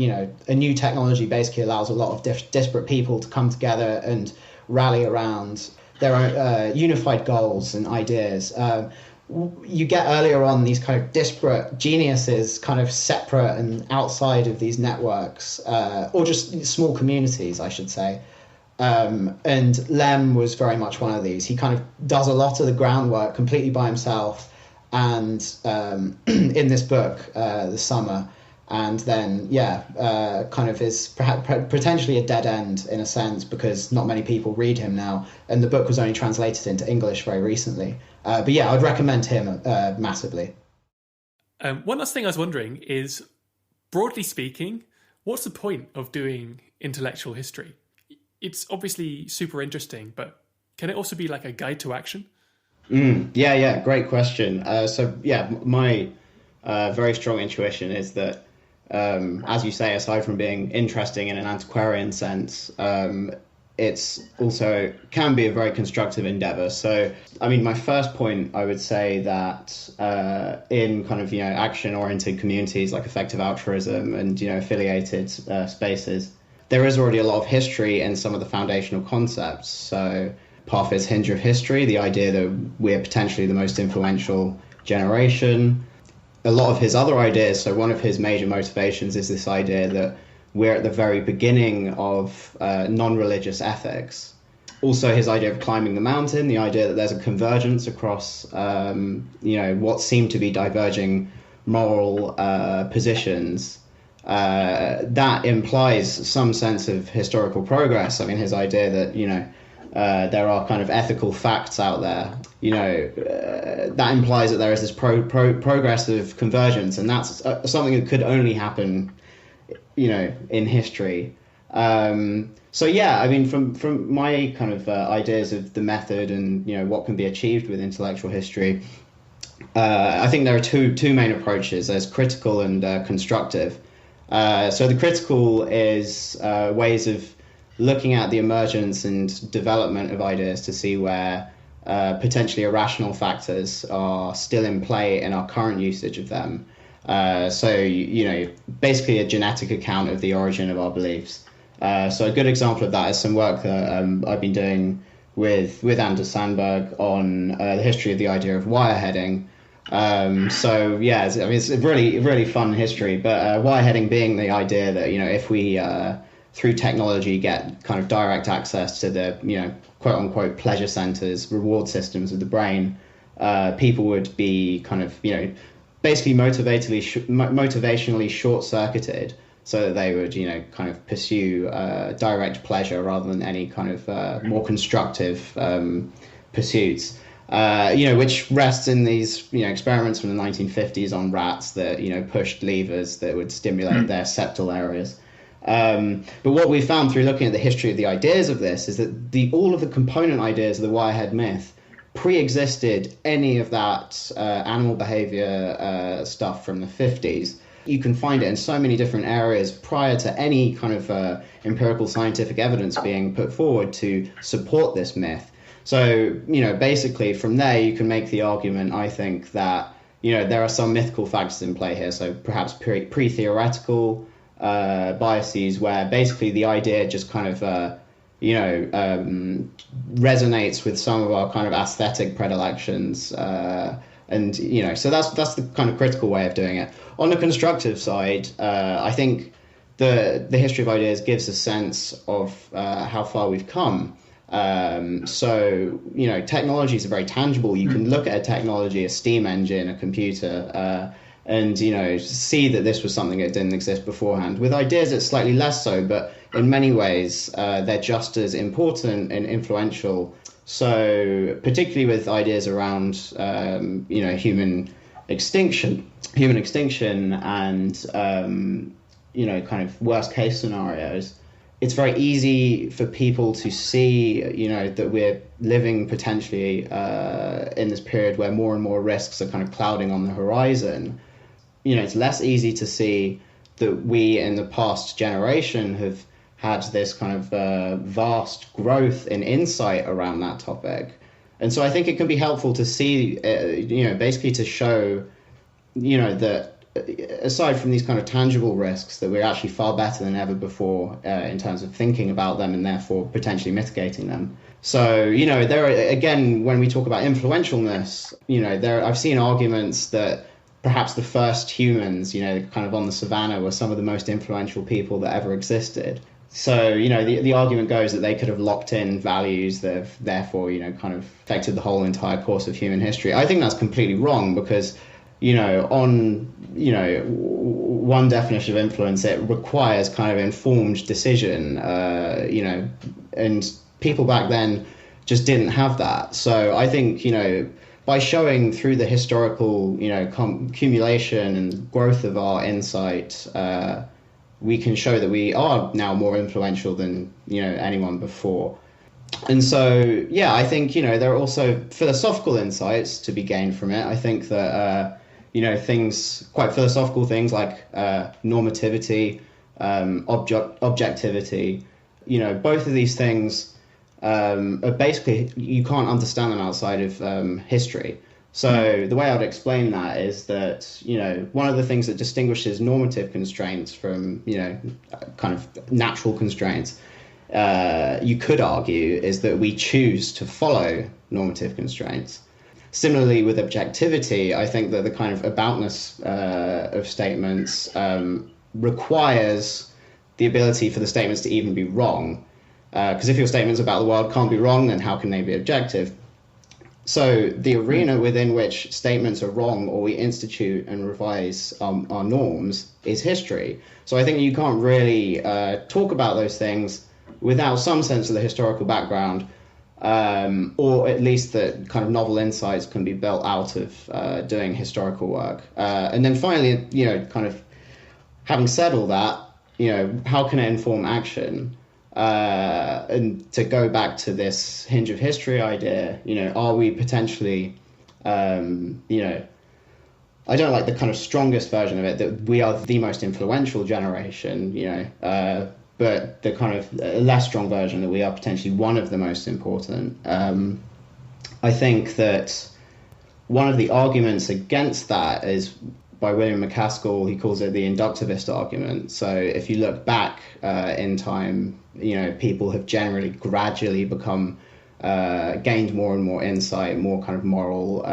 a new technology basically allows a lot of disparate people to come together and rally around their own unified goals and ideas. You get earlier on these kind of disparate geniuses kind of separate and outside of these networks, or just small communities, I should say. And Lem was very much one of these. He kind of does a lot of the groundwork completely by himself. And in this book, The Summer, and then, kind of is potentially a dead end in a sense, because not many people read him now. And the book was only translated into English very recently. But yeah, I'd recommend him massively. One last thing I was wondering is, broadly speaking, what's the point of doing intellectual history? It's obviously super interesting, but can it also be like a guide to action? Great question. My very strong intuition is that, as you say, aside from being interesting in an antiquarian sense, it's also can be a very constructive endeavor. So, my first point, I would say that in kind of, action-oriented communities like effective altruism and, affiliated spaces, there is already a lot of history in some of the foundational concepts. So Parfit's Hinge of History, the idea that we're potentially the most influential generation. a lot of his other ideas. So one of his major motivations is this idea that we're at the very beginning of non-religious ethics. Also, his idea of climbing the mountain, the idea that there's a convergence across, what seem to be diverging moral positions. That implies some sense of historical progress. I mean, his idea that, there are kind of ethical facts out there, that implies that there is this progressive convergence, and that's something that could only happen, in history. So yeah, I mean, from my kind of ideas of the method and what can be achieved with intellectual history, I think there are two main approaches. There's critical and constructive. So the critical is ways of looking at the emergence and development of ideas to see where potentially irrational factors are still in play in our current usage of them. So basically a genetic account of the origin of our beliefs. So a good example of that is some work that I've been doing with Anders Sandberg on the history of the idea of wireheading. So yeah, it's a really fun history, but wireheading being the idea that, if we through technology get kind of direct access to the, quote unquote pleasure centers, reward systems of the brain, people would be kind of, basically motivationally short-circuited, so that they would, kind of pursue direct pleasure rather than any kind of more constructive pursuits. Which rests in these, experiments from the 1950s on rats that, pushed levers that would stimulate their septal areas. But what we found through looking at the history of the ideas of this is that all of the component ideas of the wirehead myth pre-existed any of that animal behavior stuff from the 50s. You can find it in so many different areas prior to any kind of empirical scientific evidence being put forward to support this myth. So, basically from there you can make the argument, I think, that, there are some mythical factors in play here. So perhaps pre-theoretical biases where basically the idea just kind of, resonates with some of our kind of aesthetic predilections. So that's the kind of critical way of doing it. On the constructive side, I think the history of ideas gives a sense of how far we've come. So, technologies are very tangible. You can look at a technology, a steam engine, a computer, and, see that this was something that didn't exist beforehand. With ideas, it's slightly less so, but in many ways, they're just as important and influential. So particularly with ideas around, human extinction and, kind of worst case scenarios, it's very easy for people to see, that we're living potentially in this period where more and more risks are kind of clouding on the horizon. It's less easy to see that we in the past generation have had this kind of vast growth in insight around that topic. And so I think it can be helpful to see, basically to show, that aside from these kind of tangible risks, that we're actually far better than ever before in terms of thinking about them and therefore potentially mitigating them. So, there are, again, when we talk about influentialness, I've seen arguments that perhaps the first humans, kind of on the savannah, were some of the most influential people that ever existed. So, the argument goes that they could have locked in values that have therefore, kind of affected the whole entire course of human history. I think that's completely wrong because, one definition of influence, it requires kind of informed decision, and people back then just didn't have that. So I think, by showing through the historical, accumulation and growth of our insight, we can show that we are now more influential than, anyone before. And so, yeah, I think, there are also philosophical insights to be gained from it. I think that, quite philosophical things like normativity, objectivity, both of these things are basically, you can't understand them outside of history. So the way I would explain that is that, one of the things that distinguishes normative constraints from, kind of natural constraints, you could argue, is that we choose to follow normative constraints. Similarly, with objectivity, I think that the kind of aboutness of statements requires the ability for the statements to even be wrong. Because if your statements about the world can't be wrong, then how can they be objective? So the arena within which statements are wrong or we institute and revise our norms is history. So I think you can't really talk about those things without some sense of the historical background, or at least that kind of novel insights can be built out of doing historical work. And then finally, kind of having said all that, how can it inform action? And to go back to this hinge of history idea, are we potentially, I don't like the kind of strongest version of it, that we are the most influential generation, but the kind of less strong version that we are potentially one of the most important. I think that one of the arguments against that is by William McCaskill. He calls it the Inductivist Argument. So if you look back in time, people have generally gradually become gained more and more insight, more kind of moral,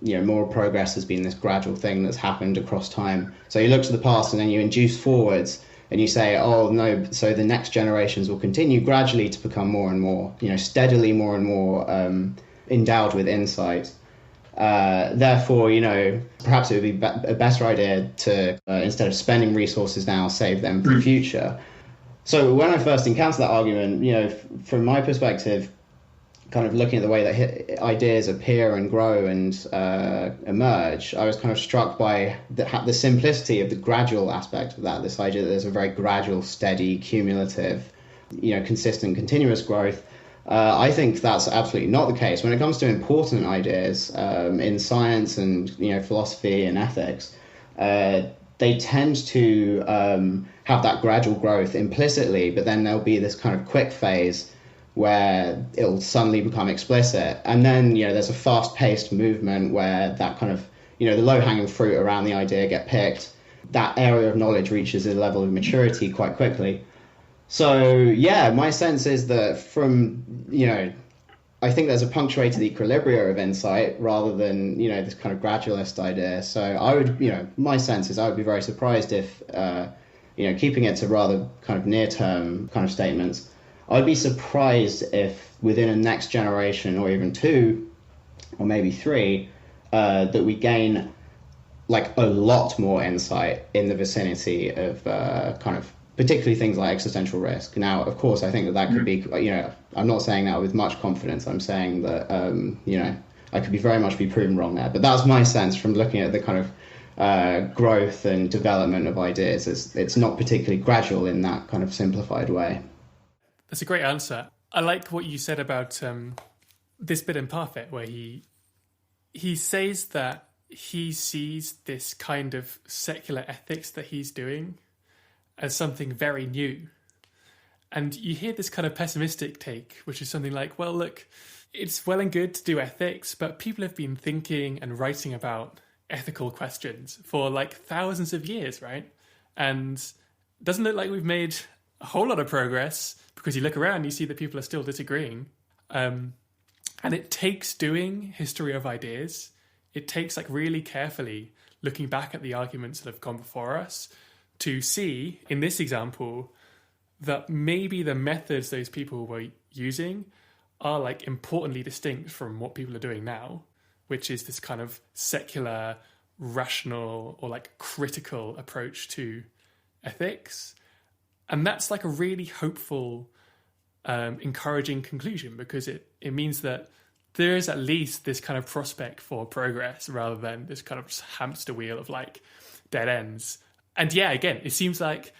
moral progress has been this gradual thing that's happened across time. So you look to the past and then you induce forwards and you say, oh no, so the next generations will continue gradually to become more and more, steadily more and more endowed with insight. Therefore, perhaps it would be a better idea to, instead of spending resources now, save them for the future. So when I first encountered that argument, from my perspective, kind of looking at the way that ideas appear and grow and emerge, I was kind of struck by the simplicity of the gradual aspect of that, this idea that there's a very gradual, steady, cumulative, consistent, continuous growth. I think that's absolutely not the case. When it comes to important ideas in science and philosophy and ethics, they tend to have that gradual growth implicitly, but then there'll be this kind of quick phase where it'll suddenly become explicit. And then, there's a fast-paced movement where that kind of, the low-hanging fruit around the idea get picked. That area of knowledge reaches a level of maturity quite quickly. So, yeah, my sense is that I think there's a punctuated equilibria of insight rather than, this kind of gradualist idea. So I would, my sense is I would be very surprised if, keeping it to rather kind of near-term kind of statements, I'd be surprised if within a next generation or even two or maybe three, that we gain like a lot more insight in the vicinity of kind of particularly things like existential risk. Now, of course, I think that could be, I'm not saying that with much confidence. I'm saying that, I could very much be proven wrong there. But that's my sense from looking at the kind of growth and development of ideas. It's not particularly gradual in that kind of simplified way. That's a great answer. I like what you said about this bit in Parfit, where he says that he sees this kind of secular ethics that he's doing as something very new. And you hear this kind of pessimistic take, which is something like, well, look, it's well and good to do ethics, but people have been thinking and writing about ethical questions for like thousands of years, right? And it doesn't look like we've made a whole lot of progress, because you look around, you see that people are still disagreeing. And it takes doing history of ideas. It takes like really carefully looking back at the arguments that have gone before us to see, in this example, that maybe the methods those people were using are like importantly distinct from what people are doing now, which is this kind of secular, rational, or like critical approach to ethics. And that's like a really hopeful, encouraging conclusion, because it means that there is at least this kind of prospect for progress rather than this kind of hamster wheel of like dead ends. And yeah, again, it seems like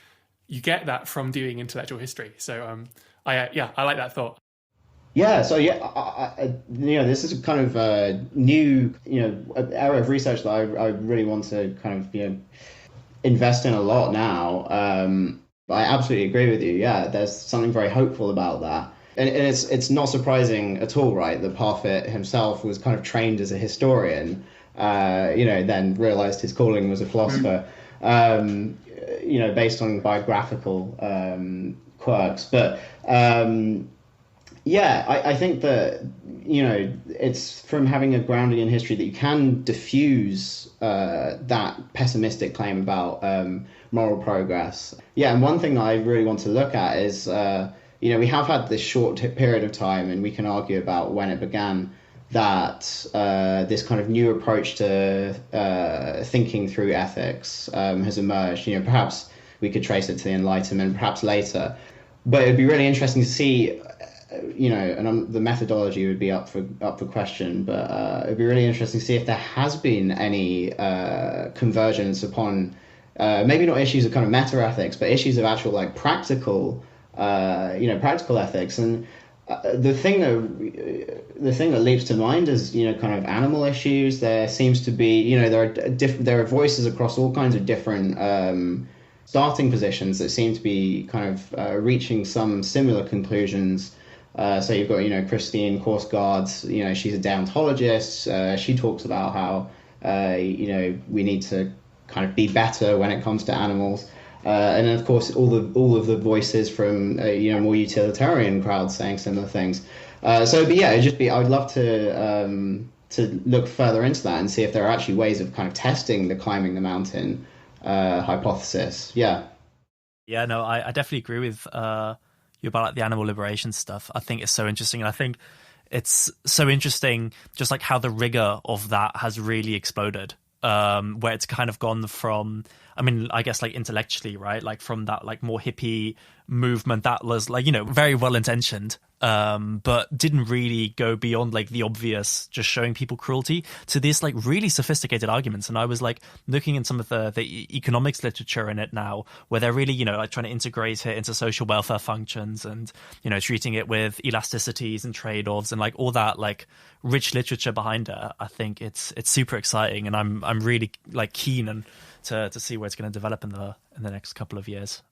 you get that from doing intellectual history. So I like that thought. Yeah, so this is a kind of a new, area of research that I really want to kind of, invest in a lot now. I absolutely agree with you. Yeah, there's something very hopeful about that. And it's not surprising at all, right, that Parfit himself was kind of trained as a historian, then realized his calling was a philosopher, based on biographical quirks. But Yeah, I think that, it's from having a grounding in history that you can diffuse that pessimistic claim about moral progress. Yeah, and one thing that I really want to look at is, we have had this short period of time, and we can argue about when it began, that this kind of new approach to thinking through ethics has emerged. Perhaps we could trace it to the Enlightenment, perhaps later. But it'd be really interesting to see, and the methodology would be up for question, but it'd be really interesting to see if there has been any convergence upon maybe not issues of kind of meta ethics, but issues of actual like practical ethics. And the thing that leaps to mind is kind of animal issues. There seems to be there are voices across all kinds of different starting positions that seem to be kind of reaching some similar conclusions. So you've got Christine Korsgaard. She's a deontologist. She talks about how we need to kind of be better when it comes to animals. And then, of course, all of the voices from more utilitarian crowds saying similar things. I'd love to look further into that and see if there are actually ways of kind of testing the climbing the mountain hypothesis. Yeah. Yeah, no, I definitely agree with you about like the animal liberation stuff. I think it's so interesting, and I think it's so interesting just like how the rigor of that has really exploded. Where it's kind of gone from, I mean, I guess like intellectually, right? Like from that like more hippie movement that was like, very well intentioned, but didn't really go beyond like the obvious, just showing people cruelty, to this like really sophisticated arguments. And I was like looking in some of the economics literature in it now, where they're really, like trying to integrate it into social welfare functions and, treating it with elasticities and trade-offs and like all that like rich literature behind it. I think it's super exciting, and I'm really like keen and to see where it's going to develop in the next couple of years.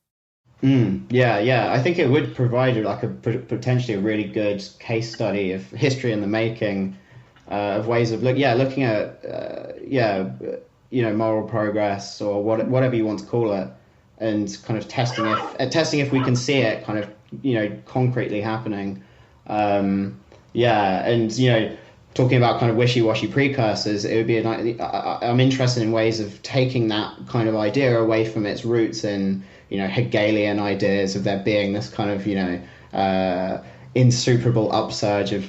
Yeah. I think it would provide like potentially a really good case study of history in the making, of ways of looking at moral progress or whatever you want to call it, and kind of testing if we can see it kind of concretely happening. Talking about kind of wishy-washy precursors, it would be I'm interested in ways of taking that kind of idea away from its roots in Hegelian ideas of there being this kind of insuperable upsurge of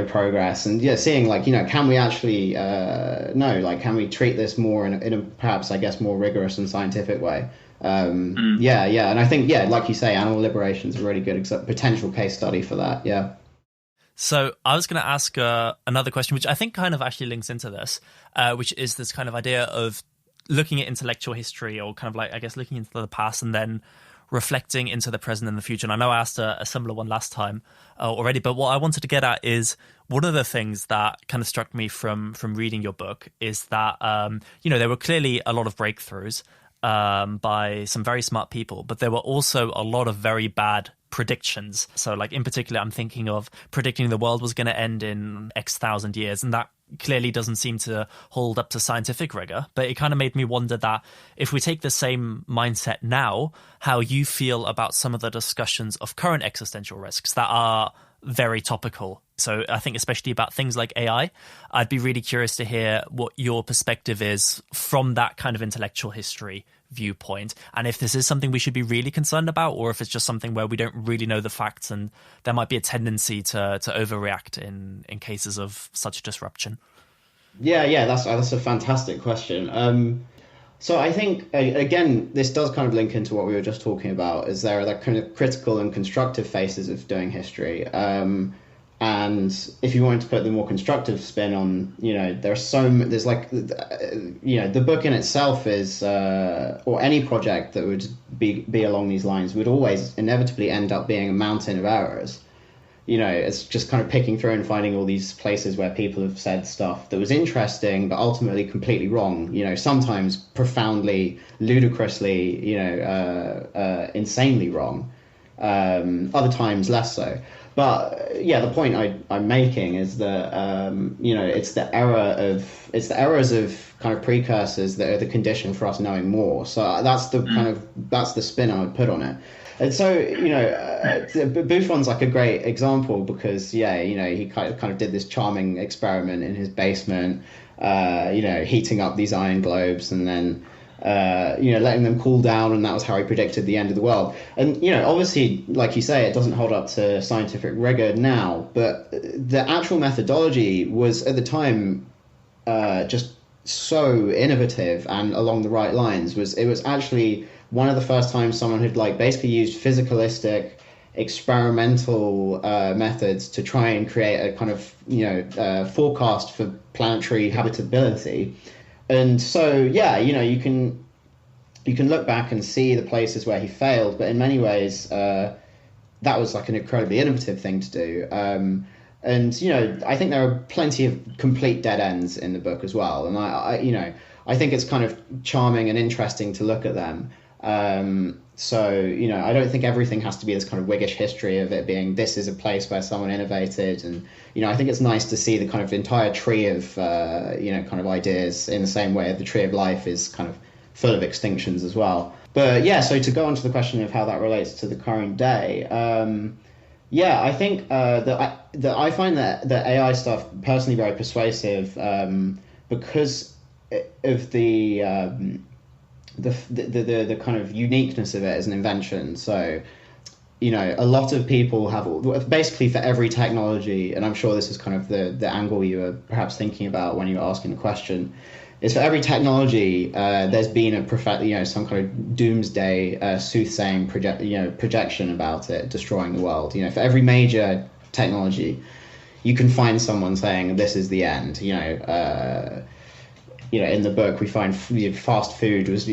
progress, and seeing like can we actually can we treat this more in a perhaps I guess more rigorous and scientific way. And I think like you say, animal liberation is a really good potential case study for that. So I was going to ask another question, which I think kind of actually links into this, which is this kind of idea of looking at intellectual history, or kind of like, I guess, looking into the past and then reflecting into the present and the future. And I know I asked a similar one last time already, but what I wanted to get at is one of the things that kind of struck me from reading your book is that, there were clearly a lot of breakthroughs by some very smart people, but there were also a lot of very bad predictions. So like in particular, I'm thinking of predicting the world was going to end in X thousand years, and that clearly doesn't seem to hold up to scientific rigor. But it kind of made me wonder that if we take the same mindset now, how you feel about some of the discussions of current existential risks that are very topical. So I think especially about things like AI, I'd be really curious to hear what your perspective is from that kind of intellectual history viewpoint, and if this is something we should be really concerned about, or if it's just something where we don't really know the facts and there might be a tendency to overreact in cases of such disruption. That's a fantastic question. So I think, again, this does kind of link into what we were just talking about, is there are like kind of critical and constructive phases of doing history. And if you wanted to put the more constructive spin on, there's like, the book in itself is, or any project that would be along these lines would always inevitably end up being a mountain of errors. It's just kind of picking through and finding all these places where people have said stuff that was interesting, but ultimately completely wrong, sometimes profoundly, ludicrously, insanely wrong, other times less so. But the point I'm making is that it's the errors of kind of precursors that are the condition for us knowing more. So that's the spin I would put on it. And so, Buffon's like a great example because, he kind of did this charming experiment in his basement, heating up these iron globes and then, letting them cool down, and that was how he predicted the end of the world. And, obviously, like you say, it doesn't hold up to scientific rigor now, but the actual methodology was, at the time, just so innovative and along the right lines. It was actually one of the first times someone had basically used physicalistic experimental methods to try and create a kind of forecast for planetary habitability. And so you can look back and see the places where he failed, but in many ways that was like an incredibly innovative thing to do. And I think there are plenty of complete dead ends in the book as well, and I think it's kind of charming and interesting to look at them. So I don't think everything has to be this kind of Whiggish history of it being this is a place where someone innovated, and I think it's nice to see the kind of entire tree of kind of ideas in the same way the tree of life is kind of full of extinctions as well. But so to go on to the question of how that relates to the current day. I think that I find that the AI stuff personally very persuasive because of the kind of uniqueness of it as an invention. So, a lot of people have basically for every technology, and I'm sure this is kind of the angle you were perhaps thinking about when you were asking the question, is for every technology there's been some kind of doomsday soothsaying projection about it destroying the world. For every major technology you can find someone saying this is the end. In the book we find fast food was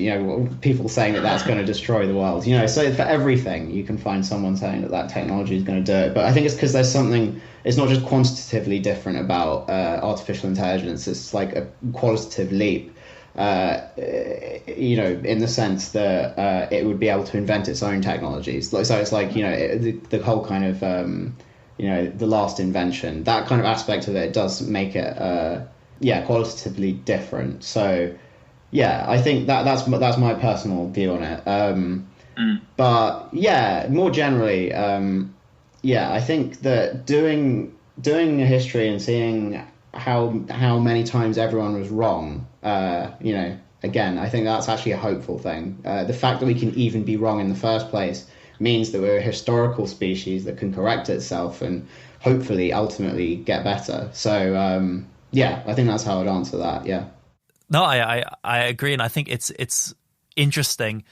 people saying that that's going to destroy the world. So for everything you can find someone saying that technology is going to do it. But I think it's because there's something. It's not just quantitatively different about artificial intelligence. It's like a qualitative leap, in the sense that it would be able to invent its own technologies. So it's like the whole kind of the last invention. That kind of aspect of it does make it qualitatively different. So I think that's my personal view on it. But more generally. I think that doing a history and seeing how many times everyone was wrong, again, I think that's actually a hopeful thing. The fact that we can even be wrong in the first place means that we're a historical species that can correct itself and hopefully ultimately get better. So, I think that's how I'd answer that, yeah. No, I agree, and I think it's interesting,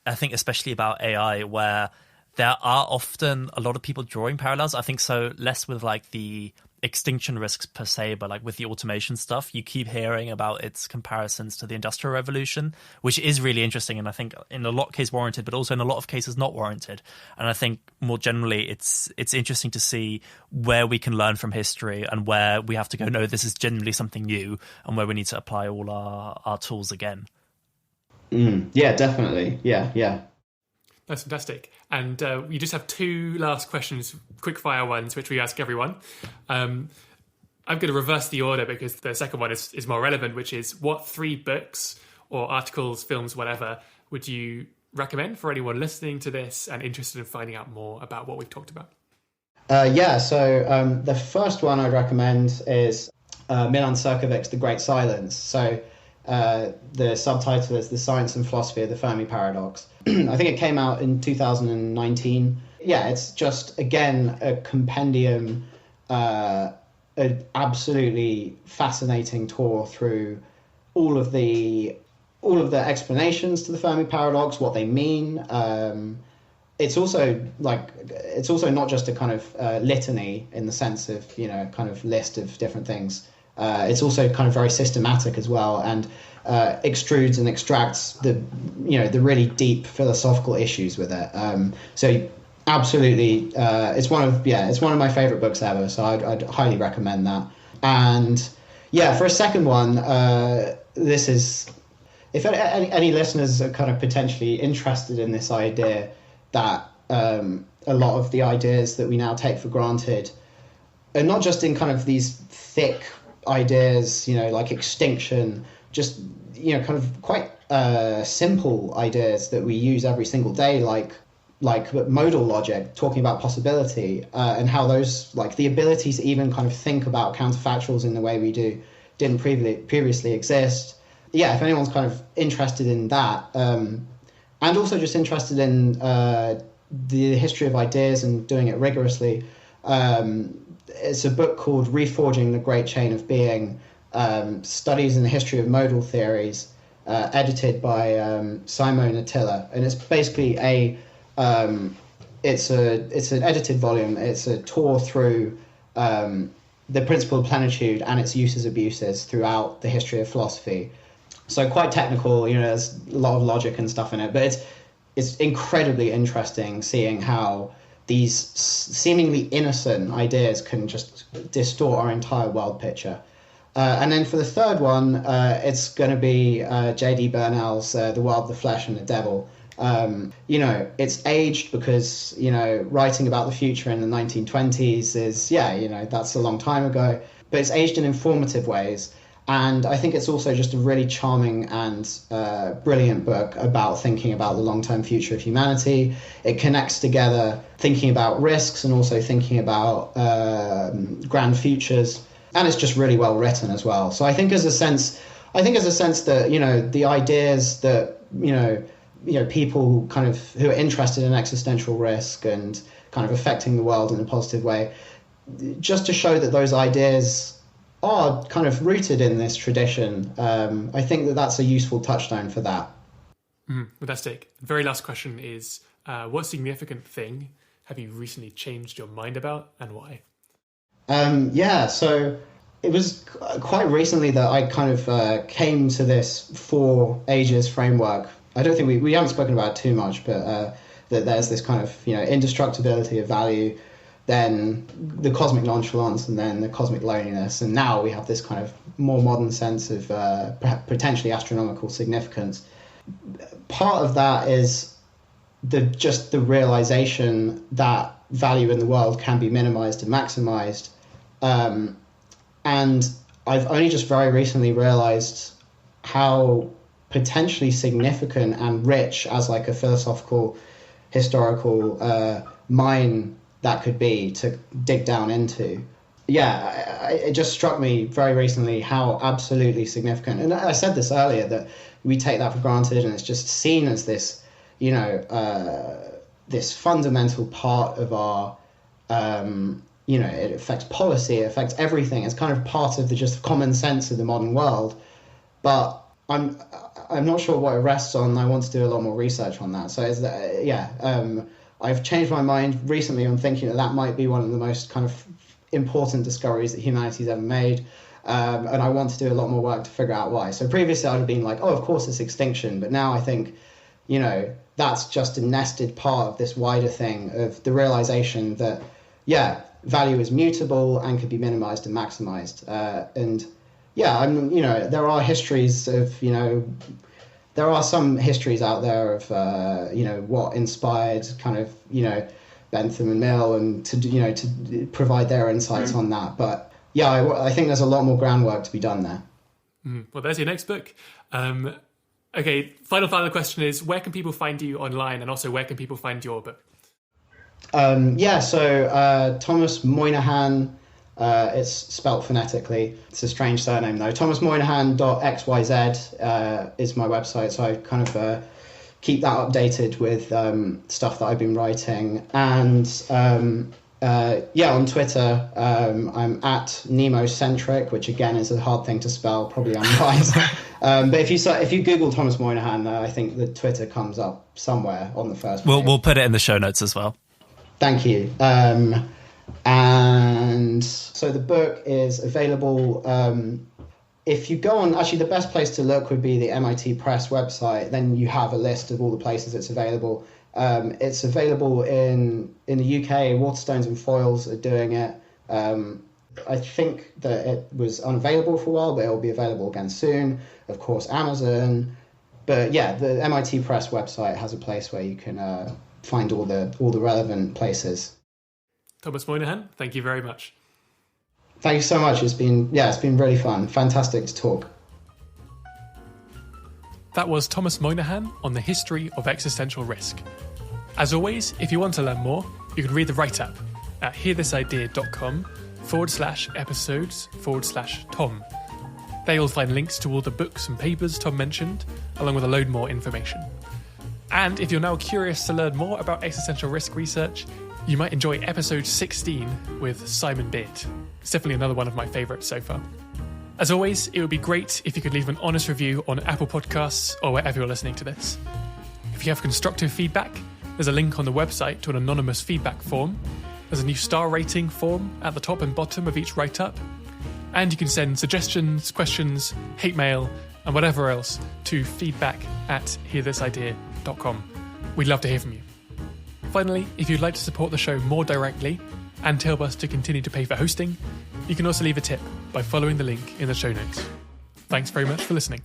I think especially about AI, where there are often a lot of people drawing parallels. I think so less with the extinction risks per se, but with the automation stuff, you keep hearing about its comparisons to the Industrial Revolution, which is really interesting, and I think in a lot of cases warranted, but also in a lot of cases not warranted. And I think more generally, it's interesting to see where we can learn from history and where we have to go, no, this is genuinely something new, and where we need to apply all our tools again. Yeah, definitely. Yeah. That's fantastic. And we just have two last questions, quick fire ones, which we ask everyone. I'm going to reverse the order because the second one is more relevant, which is what 3 books or articles, films, whatever, would you recommend for anyone listening to this and interested in finding out more about what we've talked about? So the first one I'd recommend is Milan Cirkovic's The Great Silence. So the subtitle is The Science and Philosophy of the Fermi Paradox. I think it came out in 2019. Yeah, it's just, again, a compendium, an absolutely fascinating tour through all of the explanations to the Fermi Paradox, what they mean. It's also not just a kind of litany in the sense of, kind of list of different things. It's also kind of very systematic as well, and extrudes and extracts the really deep philosophical issues with it. So absolutely, it's one of my favorite books ever. So I'd highly recommend that. And for a second one, this is, if any listeners are kind of potentially interested in this idea that a lot of the ideas that we now take for granted are not just in kind of these thick ideas, like extinction, just, kind of quite simple ideas that we use every single day, like like modal logic, talking about possibility, and how those, like the ability to even kind of think about counterfactuals in the way we do didn't previously exist. Yeah, if anyone's kind of interested in that, and also just interested in the history of ideas and doing it rigorously, it's a book called Reforging the Great Chain of Being, Studies in the History of Modal Theories, edited by Simon Attila, and it's basically it's an edited volume. It's a tour through the principle of plenitude and its uses abuses throughout the history of philosophy. So quite technical, there's a lot of logic and stuff in it, but it's incredibly interesting seeing how these seemingly innocent ideas can just distort our entire world picture. And then for the third one, it's going to be J.D. Bernal's The World, the Flesh, and the Devil. It's aged because, writing about the future in the 1920s is, that's a long time ago. But it's aged in informative ways. And I think it's also just a really charming and brilliant book about thinking about the long-term future of humanity. It connects together thinking about risks and also thinking about grand futures. And it's just really well written as well. So I think as a sense that, the ideas that, people kind of who are interested in existential risk and kind of affecting the world in a positive way, just to show that those ideas are kind of rooted in this tradition. I think that that's a useful touchstone for that. Fantastic. The very last question is, what significant thing have you recently changed your mind about and why? So it was quite recently that I kind of came to this 4 ages framework. I don't think we haven't spoken about it too much, but that there's this kind of, indestructibility of value, then the cosmic nonchalance, and then the cosmic loneliness. And now we have this kind of more modern sense of potentially astronomical significance. Part of that is the realization that value in the world can be minimized and maximized. And I've only just very recently realized how potentially significant and rich as like a philosophical, historical mine that could be to dig down into. It just struck me very recently how absolutely significant, and I said this earlier, that we take that for granted and it's just seen as this, this fundamental part of our, it affects policy, it affects everything. It's kind of part of the just common sense of the modern world. But I'm not sure what it rests on. I want to do a lot more research on that. So I've changed my mind recently on thinking that might be one of the most kind of important discoveries that humanity's ever made. And I want to do a lot more work to figure out why. So previously I'd have been like, of course it's extinction. But now I think, that's just a nested part of this wider thing of the realization that, value is mutable and can be minimized and maximized. There are histories of, there are some histories out there of, what inspired kind of, Bentham and Mill and to provide their insights on that. But I think there's a lot more groundwork to be done there. Well, there's your next book. Okay, final question is, where can people find you online, and also where can people find your book? Thomas Moynihan, it's spelt phonetically. It's a strange surname though. thomasmoynihan.xyz is my website, so I kind of keep that updated with stuff that I've been writing. And on Twitter, I'm at Nemocentric, which again is a hard thing to spell, probably unwise. But if you Google Thomas Moynihan, I think the Twitter comes up somewhere on the first page. We'll put it in the show notes as well. Thank you. And so the book is available. If you go on, actually the best place to look would be the MIT Press website. Then you have a list of all the places it's available. It's available in the UK. Waterstones and Foils are doing it. I think that it was unavailable for a while, but it will be available again soon. Of course, Amazon. But the MIT Press website has a place where you can find all the relevant places. Thomas Moynihan, thank you very much. Thank you so much. It's been really fun. Fantastic to talk. That was Thomas Moynihan on the history of existential risk. As always, if you want to learn more, you can read the write-up at hearthisidea.com/episodes/Tom. There you'll find links to all the books and papers Tom mentioned, along with a load more information. And if you're now curious to learn more about existential risk research, you might enjoy episode 16 with Simon Beard. It's definitely another one of my favourites so far. As always, it would be great if you could leave an honest review on Apple Podcasts or wherever you're listening to this. If you have constructive feedback, there's a link on the website to an anonymous feedback form. There's a new star rating form at the top and bottom of each write-up. And you can send suggestions, questions, hate mail, and whatever else to feedback@hearthisidea.com. We'd love to hear from you. Finally, if you'd like to support the show more directly and help us to continue to pay for hosting, you can also leave a tip by following the link in the show notes. Thanks very much for listening.